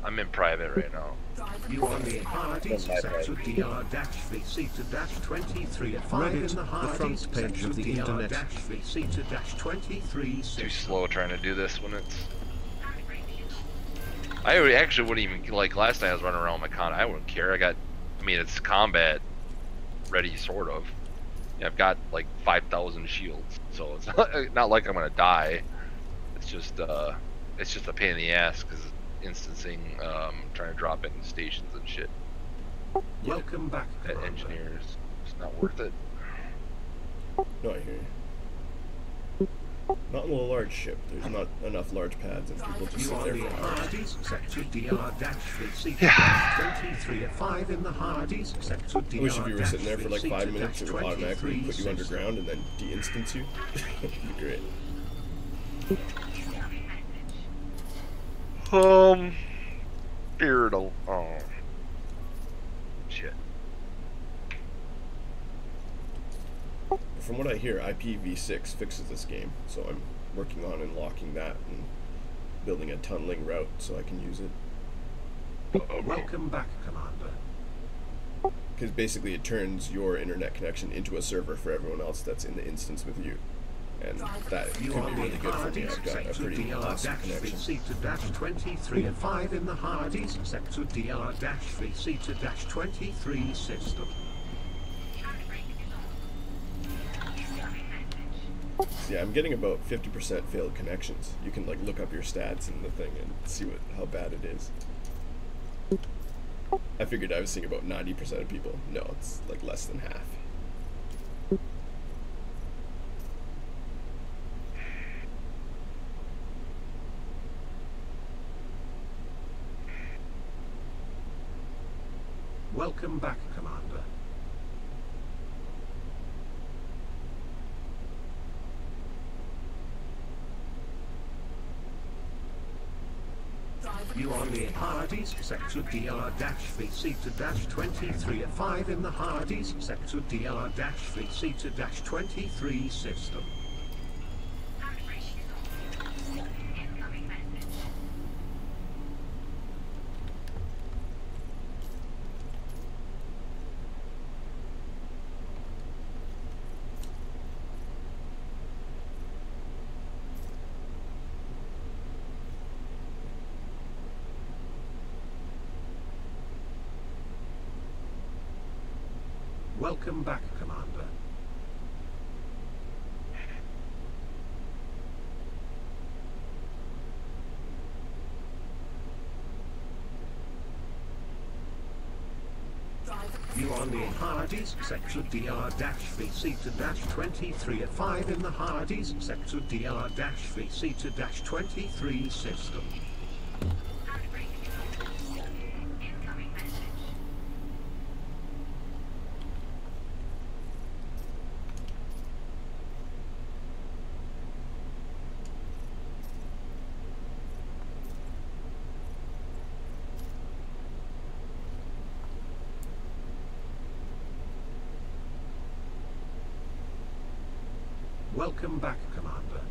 I'm in private right now. drivers You are the Hardees, sector DR-VC to -23 at 5 in Reddit, the the Hardees, front page sector of the internet. DR-VC to -23 Too system. slow trying to do this when it's. Actually wouldn't even like last night I was running around with my con. I wouldn't care. I mean, it's combat ready, sort of. Yeah, I've got like 5,000 shields, so it's not like I'm gonna die. It's just a pain in the ass because instancing, trying to drop in stations and shit Welcome back, at Commander. engineers. It's not worth it. No, I hear you. Not in a large ship. There's not enough large pads, and people just You sit are there the for hours. Hardees, sector DR-VC to -23 at 5 in the Hardees, sector I wish if you were sitting there for like 5 DR-VC minutes, to it would automatically -23 put you system. underground and then de-instance you. It'd be great. Beardle. Oh. Shit. From what I hear, IPv6 fixes this game, so I'm working on unlocking that and building a tunneling route so I can use it. Welcome back, Commander. Because basically it turns your internet connection into a server for everyone else that's in the instance with you. And that could You be are really the good for me. Hardees, I've got a sector pretty awesome connection. DR-VC to -23 at 5 in the Hardees, sector DR-VC to -23 system. Yeah, I'm getting about 50% failed connections. You can like look up your stats in the thing and see how bad it is. I figured I was seeing about 90% of people. No, it's like less than half. Welcome back, Commander. drivers You are the Hardees, sector DR-VC to -23 at 5 in the Hardees, sector DR-VC to -23 system. Welcome back, Commander. You are near Hardee's, sector DR-VC to-23 at 5 in the Hardee's, sector DR-VC to-23 system. Welcome back, Commander.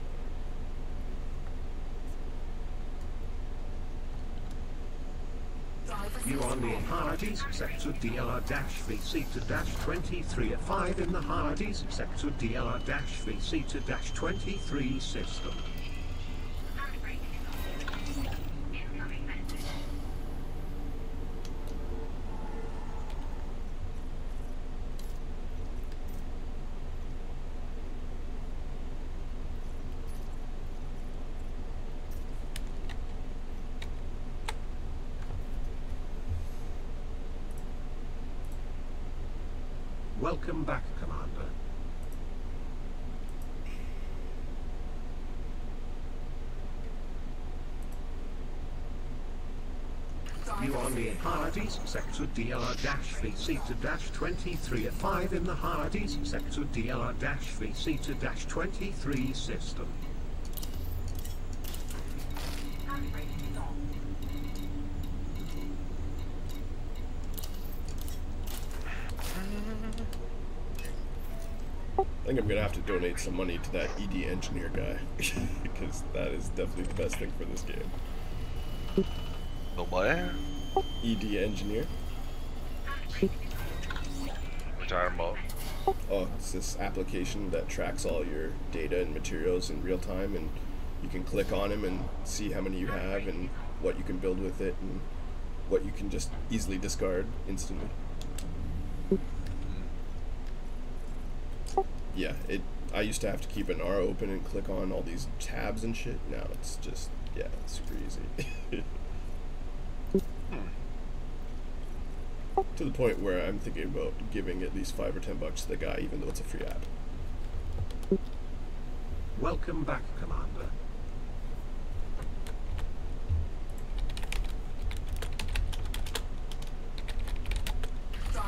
You are near Hardee's, sector DR-VC to-23 at 5 in the Hardee's, sector DR-VC to-23 system. Welcome back, Commander. You are near Hardee's, sector DR-VC to-23 at 5 in the Hardee's, sector DR-VC to-23 system. I think I'm gonna have to donate some money to that ED engineer guy because that is definitely the best thing for this game. The what? ED engineer. We're talking about. Oh, it's this application that tracks all your data and materials in real time, and you can click on them and see how many you have and what you can build with it and what you can just easily discard instantly. Yeah, I used to have to keep an R open and click on all these tabs and shit. Now it's just, yeah, it's super easy. To the point where I'm thinking about giving at least $5 or $10 to the guy, even though it's a free app. Welcome back, Commander.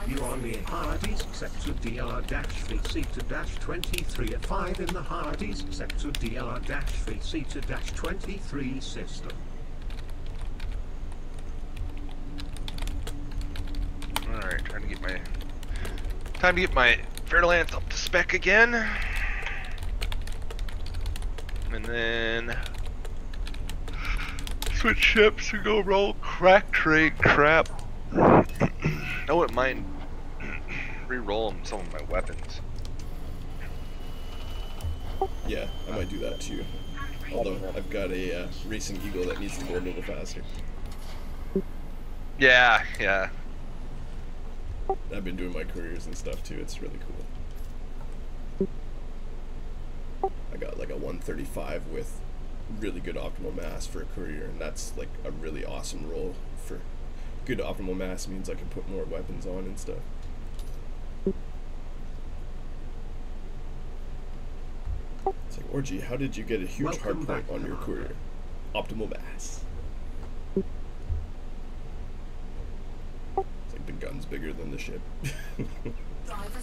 You are near Hardee's, sector DR-VC to-23 at 5 in the Hardee's, sector DR-VC to-23 system. Alright, time to get my Fairlance up to spec again. And then switch ships and go roll crack trade crap. I wouldn't mind re-rolling some of my weapons. Yeah, I might do that too. Although I've got a Racing Eagle that needs to go a little faster. Yeah, yeah. I've been doing my careers and stuff too. It's really cool. I got like a 135 with really good optimal mass for a courier, and that's like a really awesome roll. For good optimal mass means I can put more weapons on and stuff. It's like, Orgy, how did you get a huge hard point on your courier? Optimal mass. It's like the gun's bigger than the ship.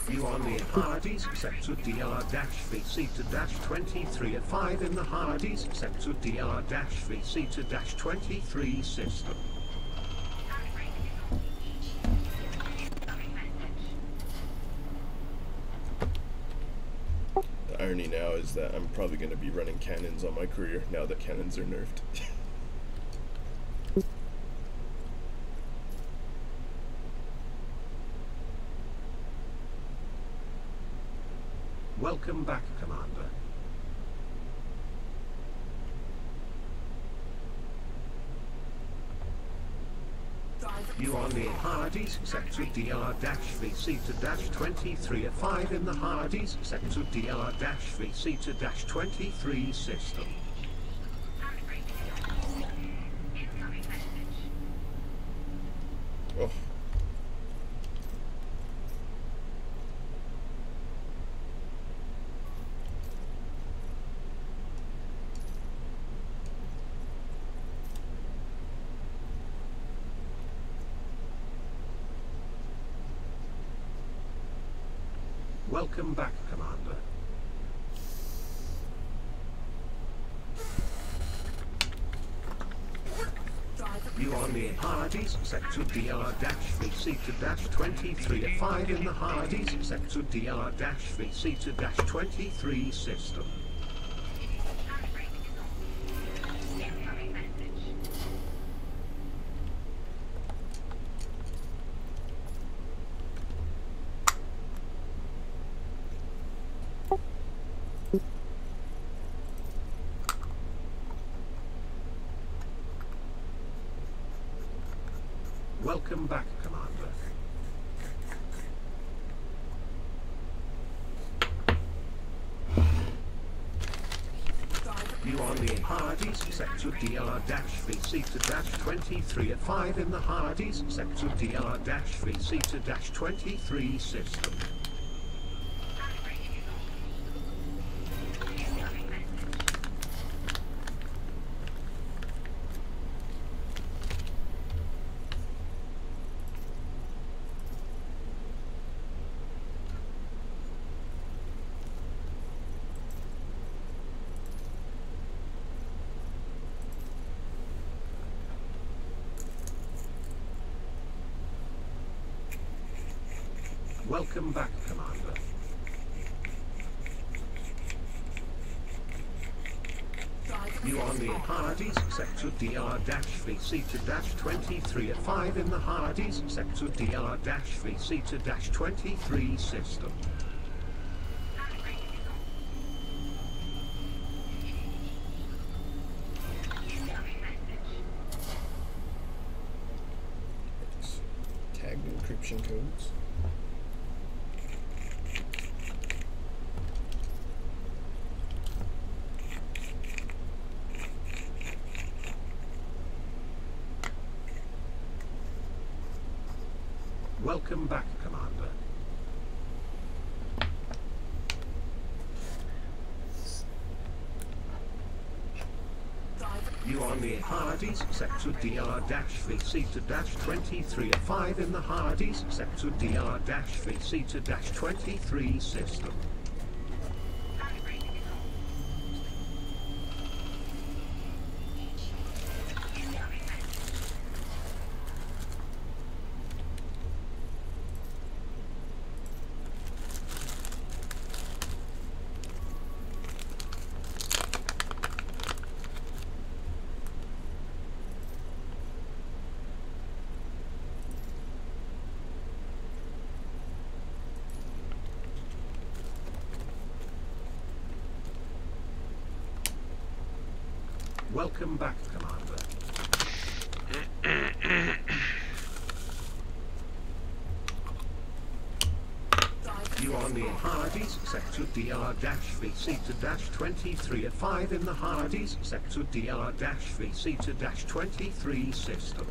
You are near Hardee's, sector DR-VC to-23 at 5 in the Hardee's, sector DR-VC to-23 system. The irony now is that I'm probably going to be running cannons on my courier now that cannons are nerfed. Welcome back, Commander. You are near Hardee's, sector DR-VC to-23 at 5 in the Hardee's, sector DR-VC to-23 system. Oh. Welcome back, Commander. Driver You are near Hardee's, sector DLR-VC to -23 at 5 in the Hardee's, sector DLR-VC to -23 system. Welcome back, Commander. driver You are near Hardee's, sector DLR-VC to -23 at 5 in the Hardee's, sector DLR-VC to -23 system. Welcome back, Commander. driver You are near Hardee's, sector DLR-VC to -23 at 5 in the Hardee's, sector DLR-VC to -23 system. Tag encryption codes. Welcome back, Commander. driver You are near Hardee's, sector DLR-VC to -23 at 5 in the Hardee's, sector DLR-VC to -23 system. Welcome back, Commander. driver You are near Hardee's, sector DLR-VC to -23 at 5 in the Hardee's, sector DLR-VC to -23 system.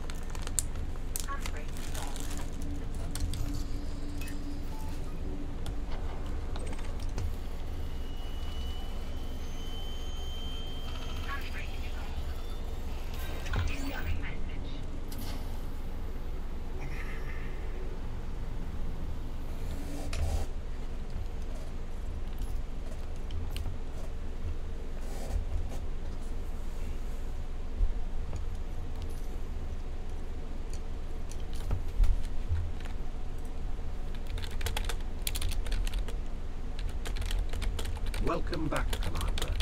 Welcome back, Commander.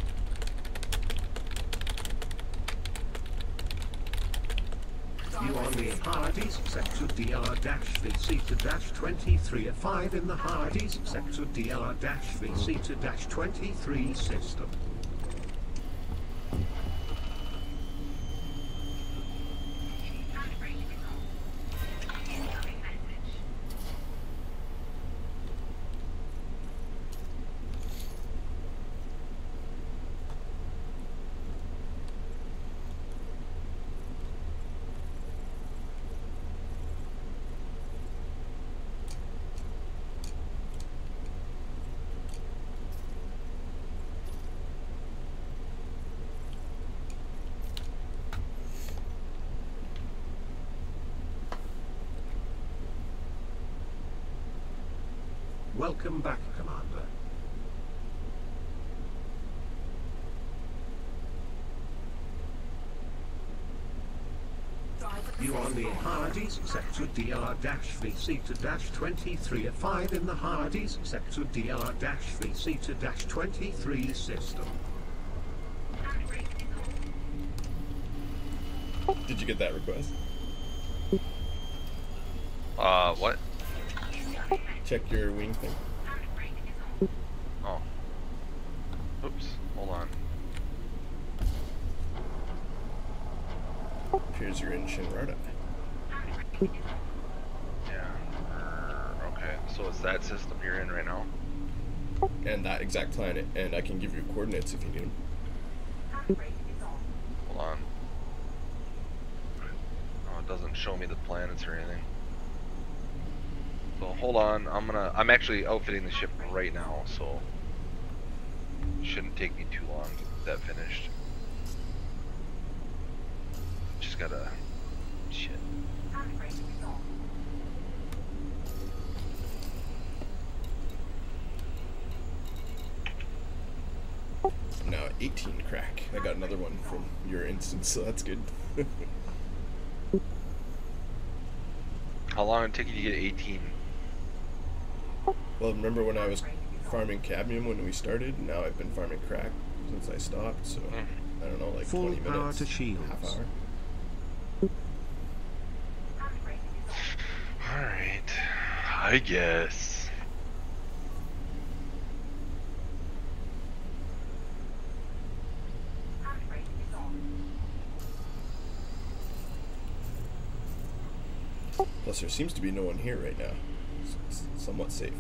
You are near Hardee's, sector DLR-VC to -23 at 5 in the Hardee's, sector DLR-VC to -23 system. Welcome back, Commander. You on the Hardee's sector DLR-VC to-23 at 5 in the Hardee's sector DLR-VC to-23 system. Did you get that request? What? Check your wing thing. Oh. Oops. Hold on. Appears you're in Shinrarta. Yeah. Okay. So it's that system you're in right now. And that exact planet, and I can give you coordinates if you need them. Hold on. Oh, it doesn't show me the planets or anything. So hold on. I'm actually outfitting the ship right now, so it shouldn't take me too long to get that finished. Just gotta shit. Now 18 crack. I got another one from your instance, so that's good. How long did it take you to get 18? Well, remember when I was farming cadmium when we started? Now I've been farming crack since I stopped, so I don't know, like Full 20 power minutes, to shields. half hour. Alright. I guess. Plus, there seems to be no one here right now. So it's somewhat safe.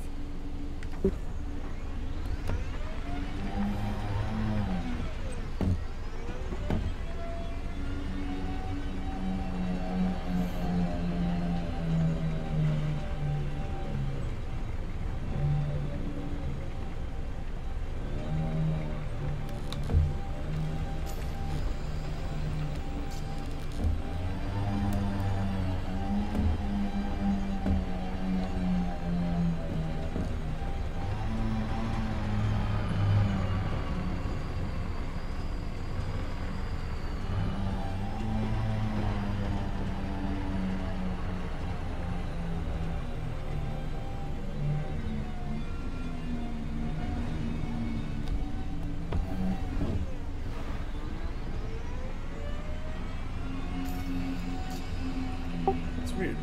It's weird.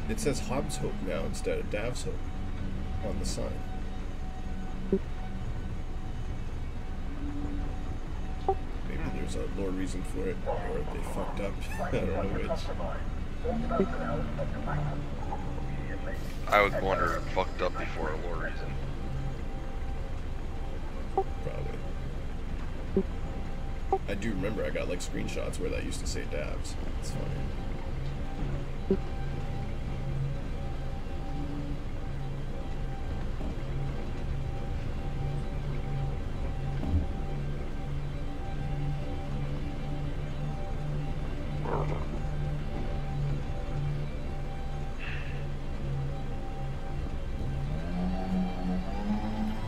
It says Hobbs Hope now instead of Dav's Hope on the sign. Maybe there's a lore reason for it, or they fucked up. I don't know which. I was wondering, fucked up before a lore reason. Probably. I do remember I got like screenshots where that used to say Davs. It's funny.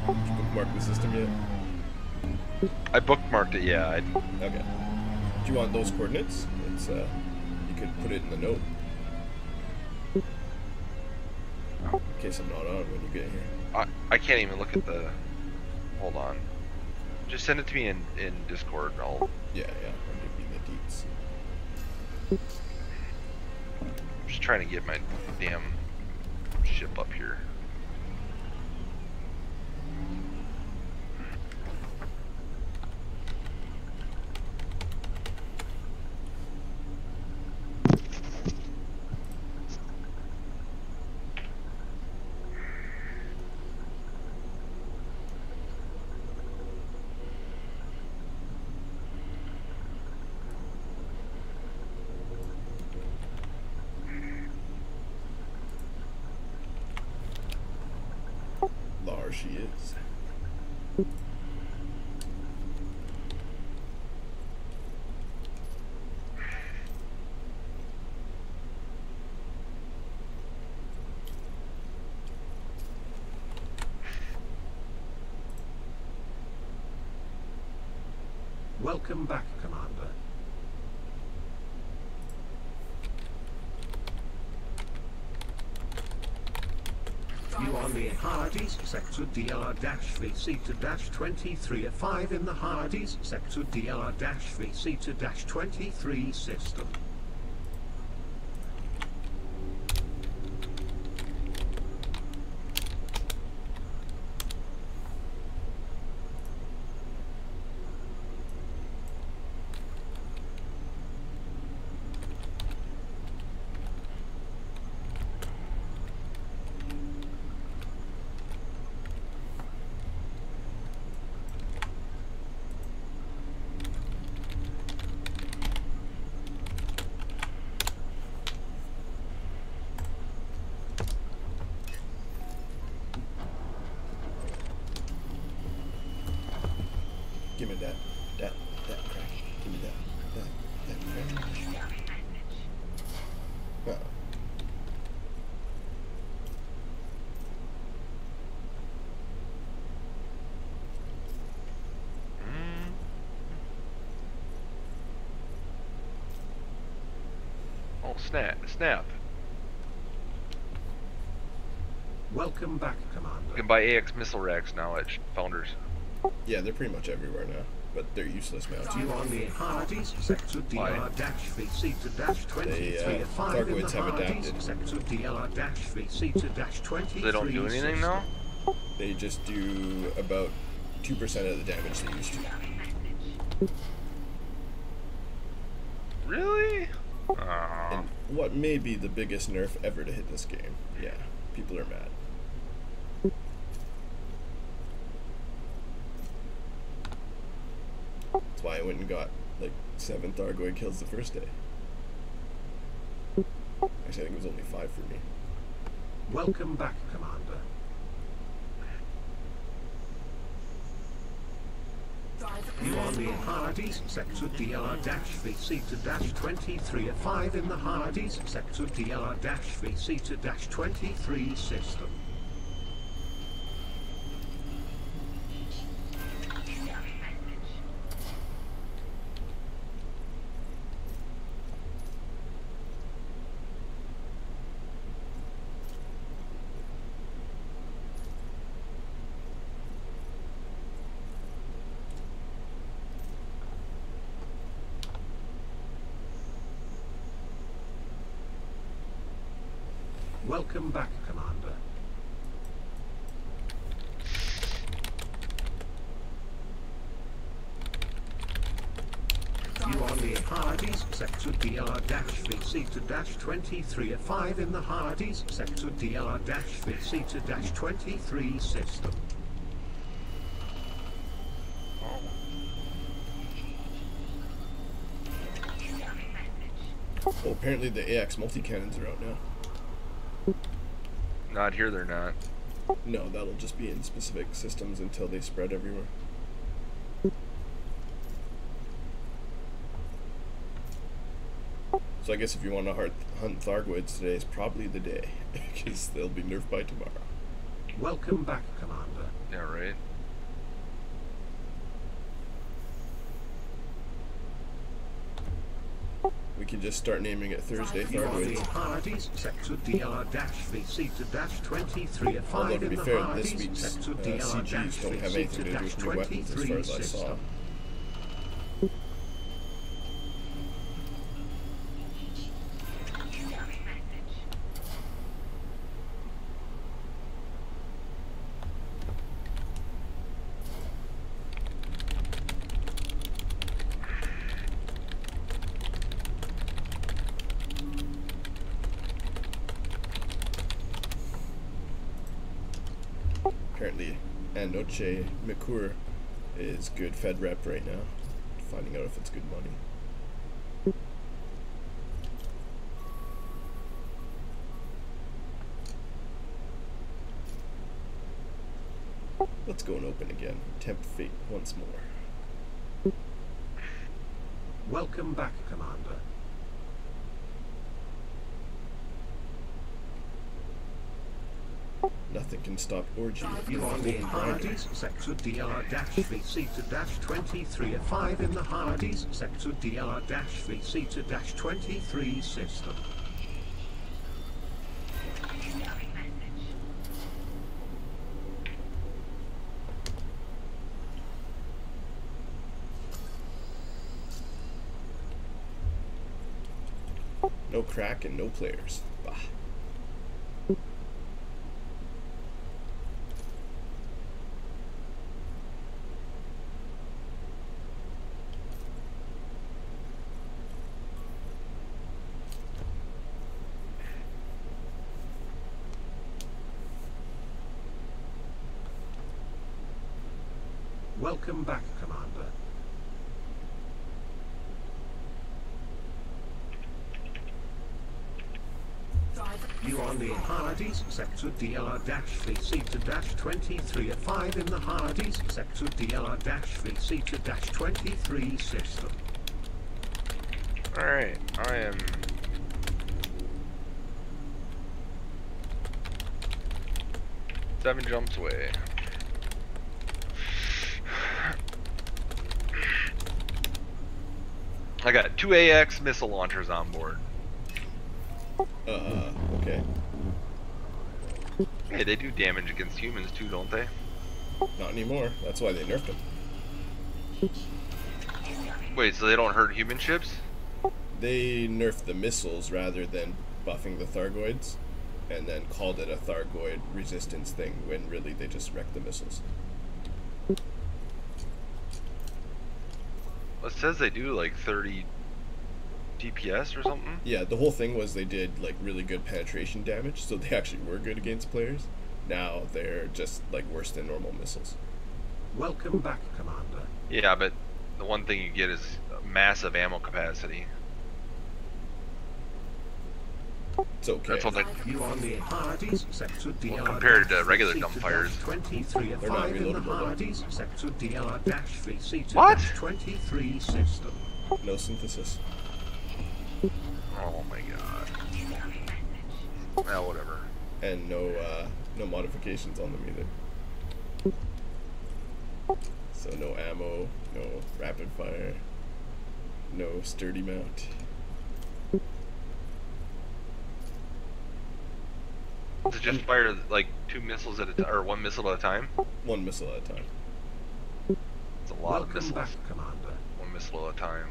Did you bookmark the system yet? I bookmarked it, yeah. Okay. Do you want those coordinates? It's you could put it in the note. In case I'm not on when you get here. I can't even look at the... Hold on. Just send it to me in Discord and I'll... Yeah, I'll give you the deets. I'm just trying to get my damn ship up here. There she is. Welcome back, Commander. the Hardies, sector DLR-VC to -23 at 5 in the Hardies, sector DLR-VC to -23 system. Give me that crack. Give me that crack. Oh. Oh, snap. Welcome back, Commander. You can buy AX missile racks now at Founders. Yeah, they're pretty much everywhere now, but they're useless now too. You on the Hardies, sector DLR-VC to -23 at 5 in the Thargoids have Hardies, adapted. sector DLR-VC to -23 They don't do anything now? They just do about 2% of the damage they used to. Really? And what may be the biggest nerf ever to hit this game. Yeah, people are mad. That's why I went and got like 7 Thargoid kills the first day. Actually, I think it was only 5 for me. Welcome back, Commander. You on the Hardies, sector DLR-VC to -23 at 5 in the Hardies, sector DLR-VC to -23 system. Welcome back, Commander. You on the Hardies, sector DLR-VC to -23 at 5 in the Hardies, sector DLR-VC to -23 system. Well, apparently the AX multi-cannons are out now. Not here, they're not. No, that'll just be in specific systems until they spread everywhere. So I guess if you want to hunt Thargoids, today is probably the day, because they'll be nerfed by tomorrow. Welcome back, Commander. Yeah, right. We can just start naming it Thursday You on the Thargoids. Hardies, sector DLR-VC to -23 at 5 Although to in be the fair, Hardies, this week's sector CGs don't have DLR-VC anything to to do with new weapons as far as I -23 saw. system. Apparently, Anoche Mikur is good Fed rep right now. Finding out if it's good money. Let's go and open again. Tempt fate once more. Welcome back, Commander. Nothing can stop Orgy. You on the Hardies, sector DLR-VC to -23 at 5 in the Hardies, sector DLR-VC to -23 system. No crack and no players. Bah. Welcome back, Commander. Driver. You are near Hardy's sector DLR-VC to -23 at 5 in the Hardy's sector DLR-VC to -23 system. Alright, I am. Seven jumps away. I got 2 AX missile launchers on board. Okay. Hey, they do damage against humans too, don't they? Not anymore. That's why they nerfed them. Wait, so they don't hurt human ships? They nerfed the missiles rather than buffing the Thargoids, and then called it a Thargoid resistance thing when really they just wrecked the missiles. Well, it says they do like 30 DPS or something. Yeah, the whole thing was they did like really good penetration damage, so they actually were good against players. Now they're just like worse than normal missiles. Welcome back, Commander. Yeah, but the one thing you get is massive ammo capacity. It's okay. That's what they. You are near Hardy's sector DLR. Compared to regular dumbfires. 23 at They're not 5 in the reloadable, though. Hardy's sector DLR-VC to What? -23 system. No synthesis. Oh my god. Well, whatever. And no modifications on them either. So no ammo, no rapid fire, no sturdy mount. Does it just fire like 2 missiles at a time, or 1 missile at a time? One missile at a time. It's a lot of Welcome missiles. back, Commander. 1 missile at a time.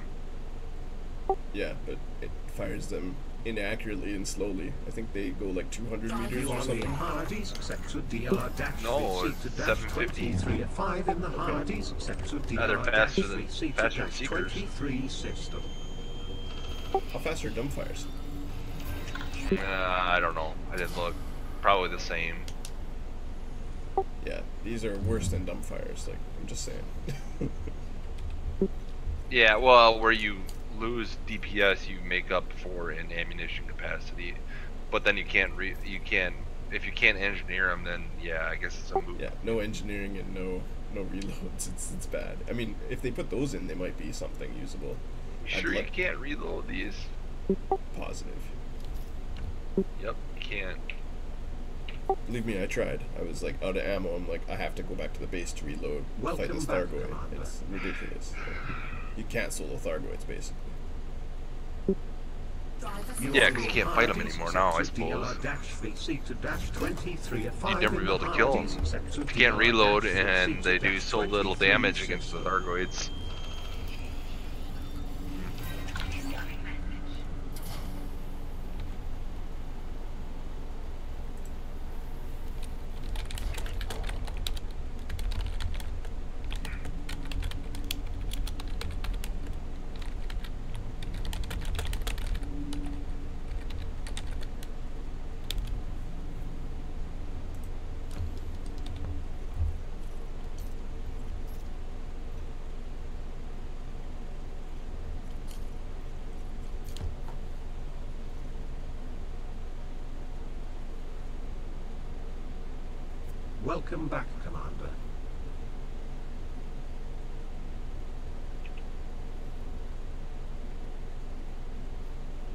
Yeah, but it fires them inaccurately and slowly. I think they go like 200 meters You or are near something. Hardy's sector DLR-VC No, to it's 750. -23 at 5 in the Hardy's sector they're faster than- DLR-VC to faster than Seekers. -23 system. How fast are dumbfires? I don't know. I didn't look. Probably the same. Yeah, these are worse than dumbfires. Like, I'm just saying. Yeah, well, where you lose DPS, you make up for in ammunition capacity, but then you can't if you can't engineer them, then yeah, I guess it's a move. Yeah, no engineering and no reloads. It's bad. I mean, if they put those in, they might be something usable. Sure, I'd you like- can't reload these. Positive. Yep, you can't. Believe me, I tried. I was like out of ammo. I'm like, I have to go back to the base to reload. Fight Welcome this back, Thargoid. Commander. It's ridiculous. You can't solo Thargoids, basically. Driver. Yeah, 'cause you can't fight 'em anymore now, I suppose. You'd never be able to kill 'em. You can't reload, and they do so little damage against the Thargoids. Welcome back, Commander.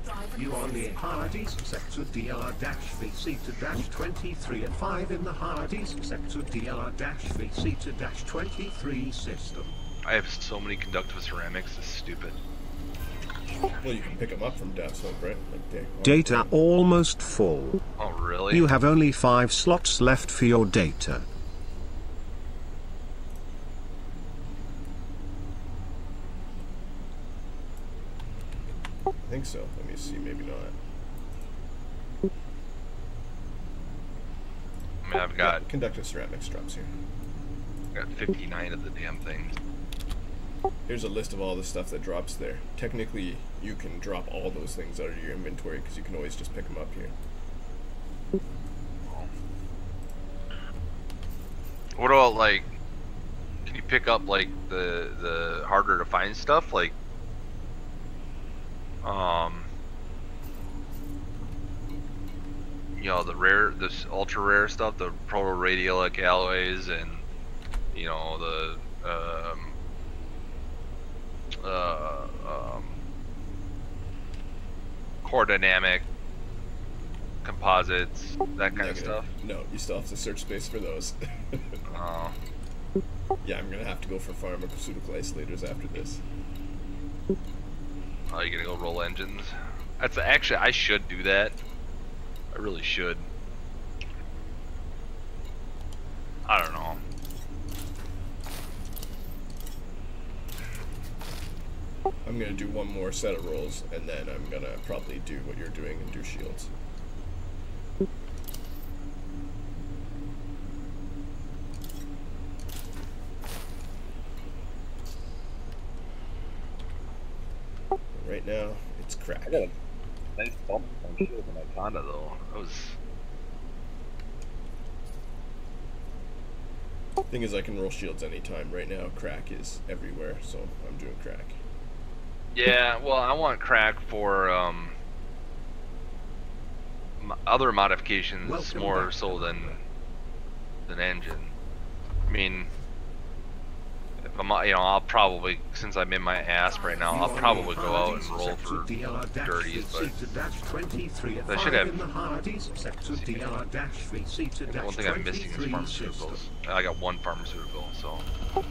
Driver. You are near Hardy's sector DLR-VC to -23 at 5 in the Hardy's sector DLR-VC to -23 system. I have so many conductive ceramics. It's stupid. Well, you can pick them up from Daphne, right? Like they Data almost full. Oh, really? You have only 5 slots left for your data. think so. Let me see, maybe not. I mean, I've got Conductive ceramics drops here. 59 of the damn things. Here's a list of all the stuff that drops there. Technically, you can drop all those things out of your inventory because you can always just pick them up here. What about, like, can you pick up, like, the harder to find stuff? Like, you know, this ultra rare stuff, the proto-radiolic alloys, and, you know, the, core dynamic composites, that kind of stuff. No, you still have to search space for those. Oh. Yeah, I'm gonna have to go for pharmaceutical isolators after this. Oh, you gonna go roll engines? That's actually, I should do that. I really should. I don't know. I'm gonna do one more set of rolls, and then I'm gonna probably do what you're doing and do shields. Right now, it's crack. I got a nice bump on shield in my Conda though. That was. Thing is, I can roll shields anytime. Right now, crack is everywhere, so I'm doing crack. Yeah, well, I want crack for other modifications more so than engine. I mean, if I'm, you know, I'll probably, since I'm in my asp right now, I'll probably go out and roll for dirties, but I should have. One thing I'm missing is pharmaceuticals. I got one pharmaceutical, so.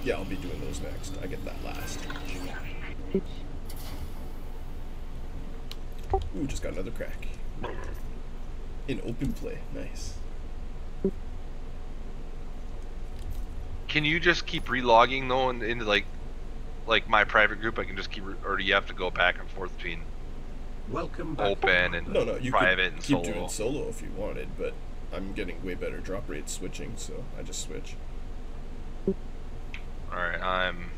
Yeah, I'll be doing those next. I get that last. Ooh, just got another crack. In open play. Nice. Can you just keep relogging though into like my private group? I can just keep, or do you have to go back and forth between open and no, you private could and keep solo? doing solo if you wanted, but I'm getting way better drop rates switching, so I just switch. Alright, I'm.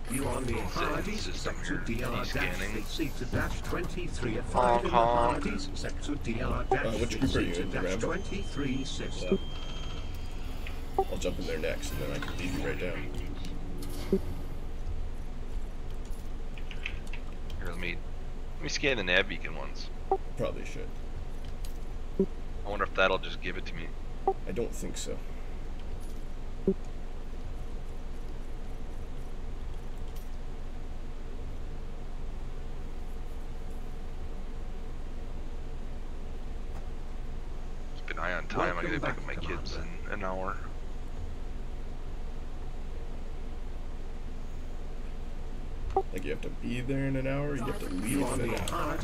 You on the Hardee's sector DLR-VC-23 at 5 in the Hardee's sector DLR-VC-23 system. I'll jump in there next, and then I can lead you right down. Here, let me scan the nav beacon once. Probably should. I wonder if that'll just give it to me. I don't think so. Keep an eye on time. I gotta pick up my kids in an hour. Like you have to be there in an hour, you have to leave in an hour.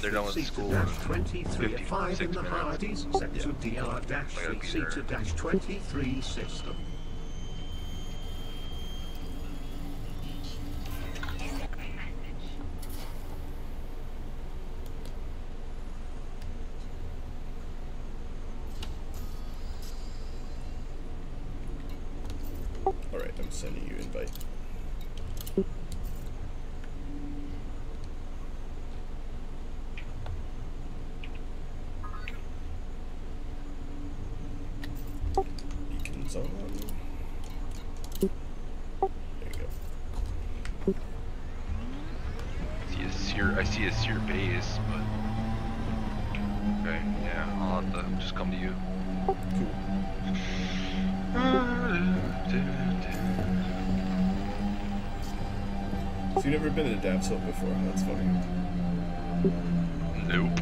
They're done with school in 56 in the Hardee's sector DLR-VC-23 system. Alright, I'm sending you invite. Beacons on. There you go. I see a sear base, but okay, yeah, I'll have to just come to you. Cool. So you've never been to Dav's Hope before? That's funny. Nope.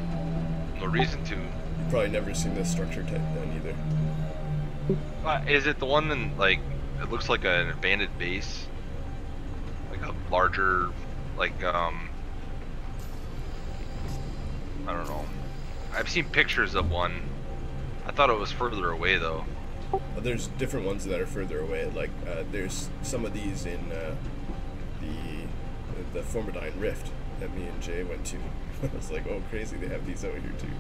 No reason to. You've probably never seen this structure type then either. Is it the one that, like, it looks like an abandoned base? Like a larger, like, I don't know. I've seen pictures of one. I thought it was further away, though. There's different ones that are further away. Like, there's some of these in the the Formidine Rift that me and Jay went to. I was like, oh crazy, they have these out here too.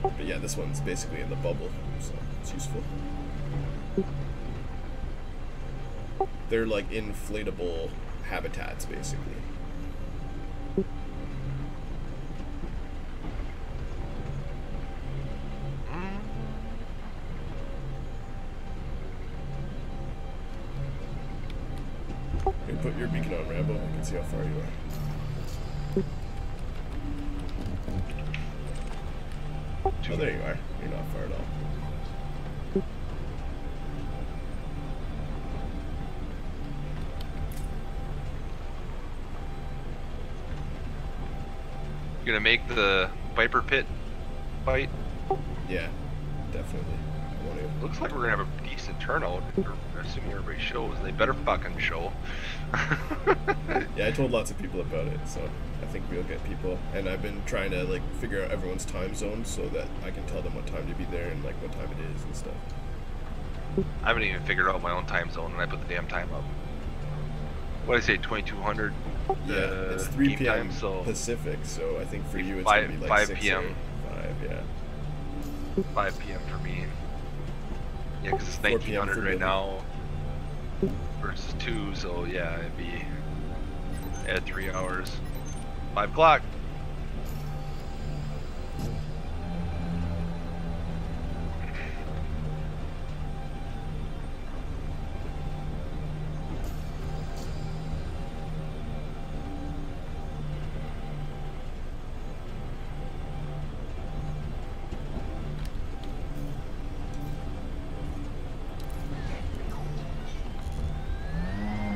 But yeah, this one's basically in the bubble, so it's useful. They're like inflatable habitats, basically. You put your beacon on, Rambo. I can see how far you are. Oh, there you are. You're not far at all. You gonna make the Viper Pit fight? Yeah, definitely. I want to. Looks like we're gonna have a decent turnout. Assuming everybody shows. They better fucking show. Yeah, I told lots of people about it, so I think we'll get people. And I've been trying to like figure out everyone's time zone so that I can tell them what time to be there and like what time it is and stuff. I haven't even figured out my own time zone, and I put the damn time up. What did I say? 2200. Yeah, it's 3 game p.m. time, so Pacific, so I think for you it's 5 gonna be like 5 6 p.m. or 5, yeah. 5 p.m. for me. Yeah, because it's 4 p.m. 1900 for right Billy. now versus 2, so yeah, it'd be at 3 hours. 5 o'clock.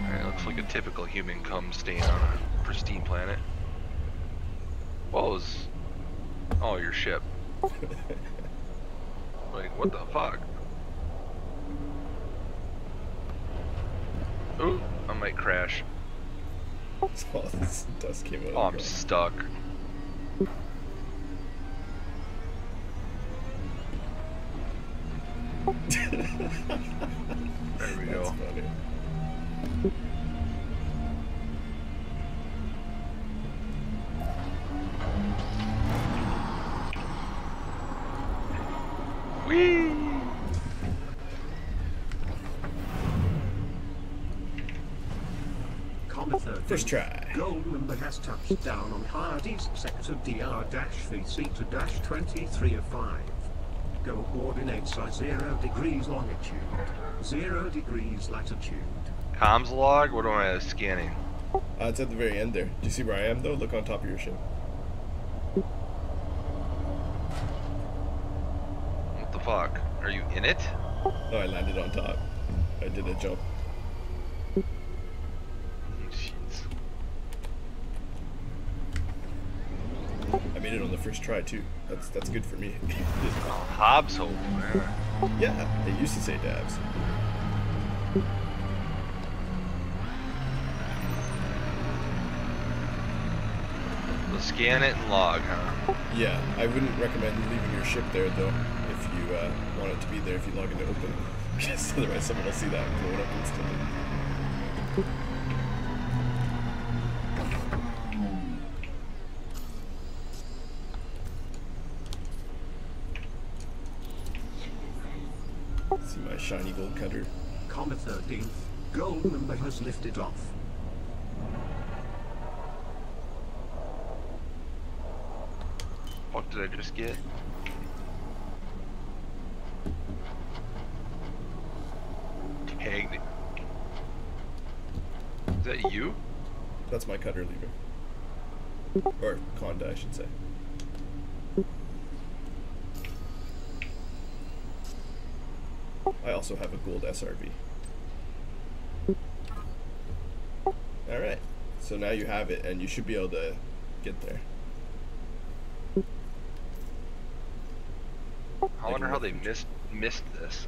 Alright, looks like a typical human comes staying on a pristine planet. What was... Oh, your ship. Like, what the fuck? Ooh, I might crash. All this dust came out. Oh, I'm stuck. There we go. That's funny. Whee! Comet 13. First try. Gold member has touched down on Hardy's sector DR-VC-23 of 5. Go coordinates are 0 degrees longitude, 0 degrees latitude. Comms log? What am I scanning? It's at the very end there. Do you see where I am though? Look on top of your ship. What the fuck? Are you in it? Oh, I landed on top. I did a jump. Jeez. I made it on the first try too. That's good for me. Oh, Hobbs Hope, man. Yeah, they used to say dabs. So scan it and log, huh? Yeah, I wouldn't recommend leaving your ship there though if you want it to be there if you log into open. Because otherwise someone will see that and blow it up instantly. See my shiny gold cutter. Comet 13. Gold member has lifted off. What did I just get? Tagged. Is that you? That's my cutter leaving. Or Conda, I should say. I also have a gold SRV. Alright, so now you have it and you should be able to get there. I wonder how they missed this.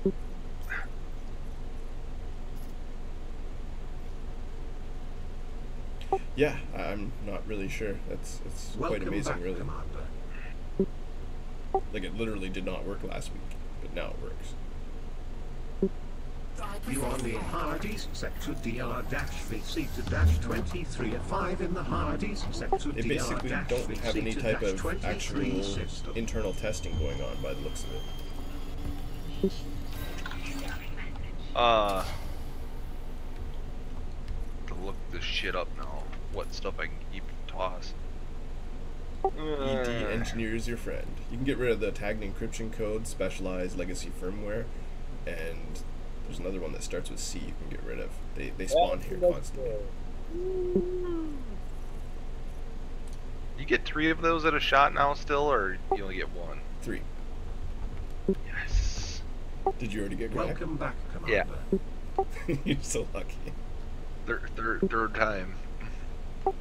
Yeah, I'm not really sure. It's quite Welcome amazing, back, really. Commander. Like it literally did not work last week, but now it works. You on the Hardee's sector DLR-VC-23 at 5 in the Hardee's sector They basically don't have any type of actual DLR-VC-23 system. internal testing going on by the looks of it. To look this shit up now. What stuff I can keep and toss. ED Engineer is your friend. You can get rid of the tagged encryption code, specialized legacy firmware, and there's another one that starts with C you can get rid of. They spawn here constantly. You get 3 of those at a shot now still, or you only get 1? 3. Yes. Did you already get cracked? Welcome back, Commander. Yeah. You're so lucky. Third time.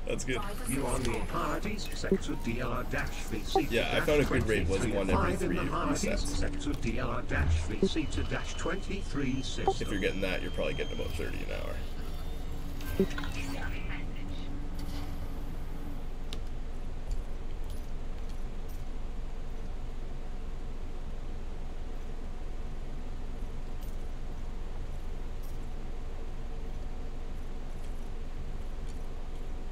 That's good. You on the Hardee's sector DLR-VC. Yeah, I found a good rate was 1 every 3 resets. Sector DLR-VC-23 system. If you're getting that, you're probably getting about 30 an hour.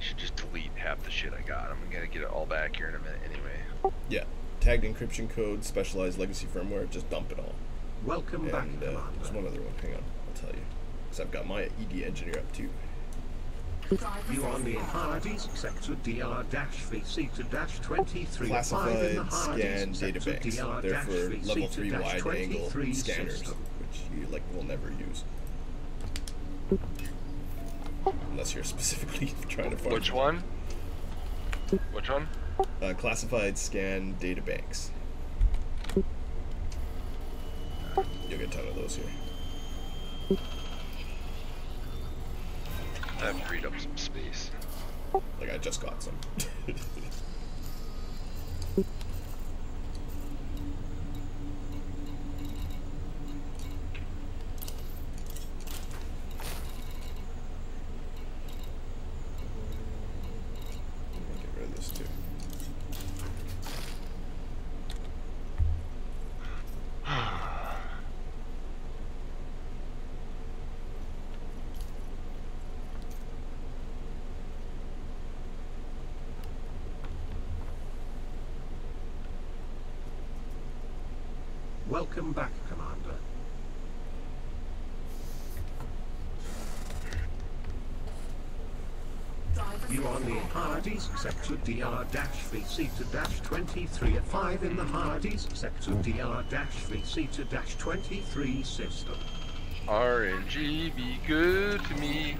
I should just delete half the shit I got. I'm gonna get it all back here in a minute anyway. Yeah, tagged encryption code, specialized legacy firmware, just dump it all. Welcome back, And there's Commander. one other one, hang on, I'll tell you. Because I've got my ED Engineer up too. You on the Hardee's sector DLR-VC-23 Classified at 5 in the scan Hardee's data sector banks. They're for level 3 wide angle DLR-VC-23 scanners, system. which you will never use. Unless you're specifically trying to find Which one? Which one? classified scan data banks. You'll get a ton of those here. I've freed up some space. Like, I just got some. Get rid of this too. Welcome back, Commander. You on the Hardee's sector DLR-VC-23 at 5 in the Hardee's sector DLR-VC-23 system. RNG, be good to me.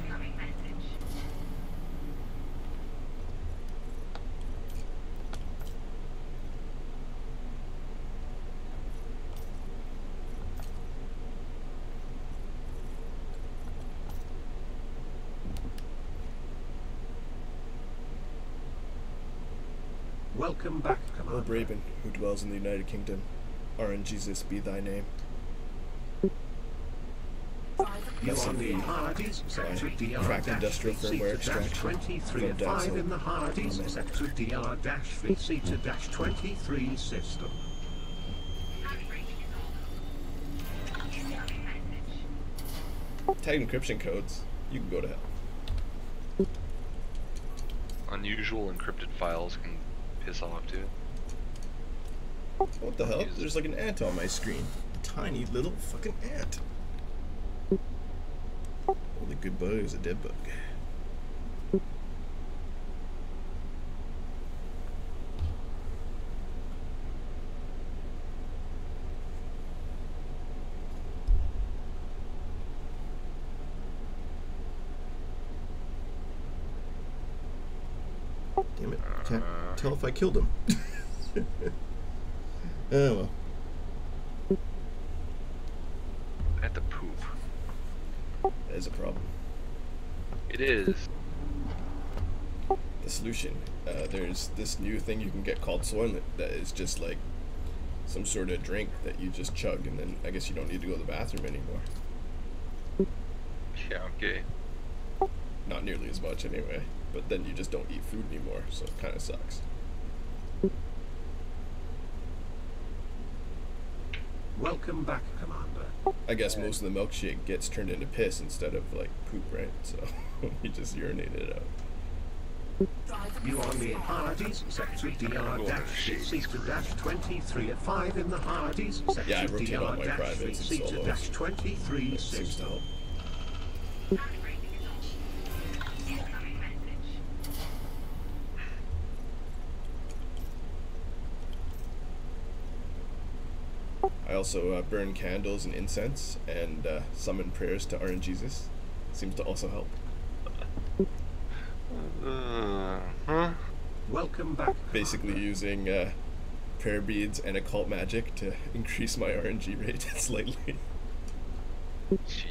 Welcome back, O Commander. Braben, who dwells in the United Kingdom, RNGesus be thy name. You on the Hardee's sector Cracked industrial firmware extraction DLR-VC-23 at from 5 in the Dowsel. Hardee's Amen. sector DLR-VC-23 system. Tagged encryption codes, you can go to hell. Unusual encrypted files can piss off too. What the hell? There's like an ant on my screen. A tiny little fucking ant. Only good bug is a dead bug. Damn it. Can't tell if I killed him. Oh well. At the poop. That is a problem. It is. The solution. There's this new thing you can get called Soylent that is just like some sort of drink that you just chug, and then I guess you don't need to go to the bathroom anymore. Yeah, okay. Not nearly as much anyway, but then you just don't eat food anymore, so it kind of sucks. Welcome back, Commander. I guess most of the milkshake gets turned into piss instead of like poop, right? So you just urinate it out. You are near Hardee's, sector DR-VC-23 at 5 in the Hardee's, sector Yeah, I rotate all my privates and solos. DR-VC-23 Seems to system. help. I also burn candles and incense and summon prayers to RNGesus. Seems to also help. Huh? Welcome back. Basically using prayer beads and occult magic to increase my RNG rate slightly. Shit.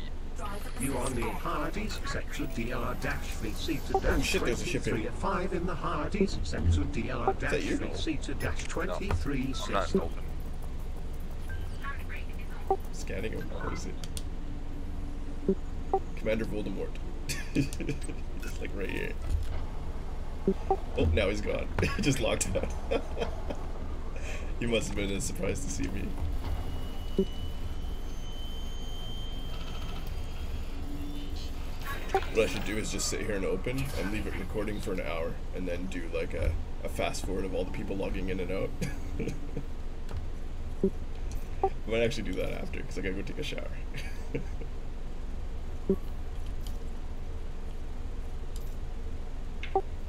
You are near Hardee's, sector Oh shit, there's a ship DR-VC-23 here. at 5 in the Hardee's, sector that you? DR-VC-23 I'm not system. open. Scanning him. What is it? Commander Voldemort. Just like right here. Oh, now he's gone. He just locked out. He must have been as surprised to see me. What I should do is just sit here and open and leave it recording for an hour and then do like a fast forward of all the people logging in and out. I might actually do that after because I gotta go take a shower.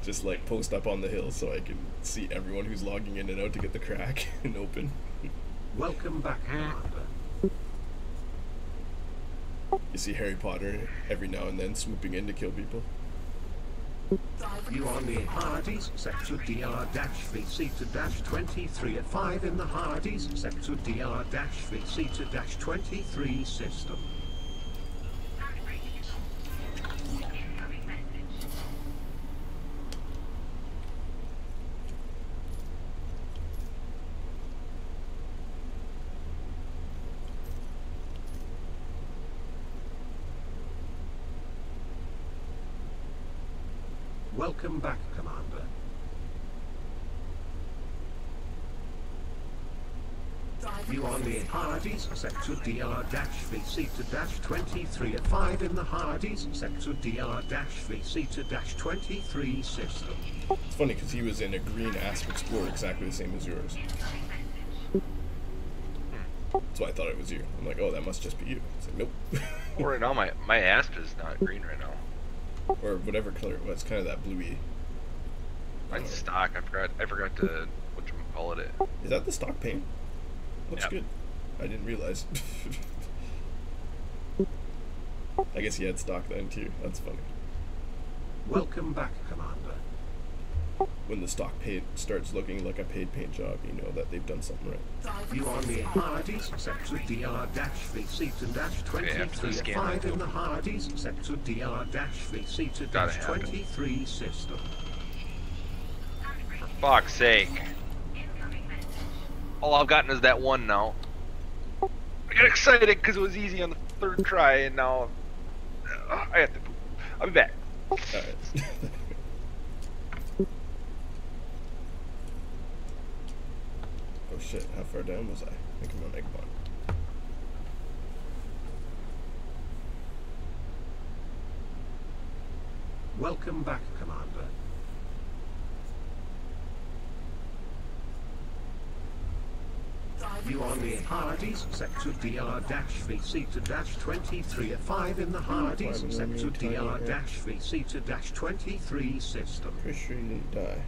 Just like post up on the hill so I can see everyone who's logging in and out to get the crack and open. Welcome back, Commander. You see Harry Potter every now and then swooping in to kill people. You are near Hardee's, sector DR-VC-23 at 5 in the Hardee's, sector DR-VC-23 system. Welcome back, Commander. You are near Hardee's, sector DR-VC-23 at 5 in the Hardee's, sector DR-VC-23 system. It's funny because he was in a green Asp Explorer exactly the same as yours. That's why I thought it was you. I'm like, oh, that must just be you. It's like, nope. Well, right now my asp is not green right now. Or whatever color it was, kind of that bluey. Mine's stock. I forgot to whatchamacallit it. Is that the stock paint? Looks Yep. good. I didn't realize. I guess he had stock then too. That's funny. Welcome back, Commander. When the stock paint starts looking like a paid paint job, you know that they've done something right. You are near Hardee's, sector DR-VC-23 at 5 in the Hardee's, sector DR-VC-23 system. For fuck's sake. All I've gotten is that one now. I got excited because it was easy on the third try, and now I have to poop. I'll be back. Alright. Oh shit, how far down was I? I think I'm on Eggbot. Welcome back, Commander. You are near Hardee's, sector DR-VC-23 at 5 in the Hardee's, sector DR-VC-23 system. Pretty sure you didn't die.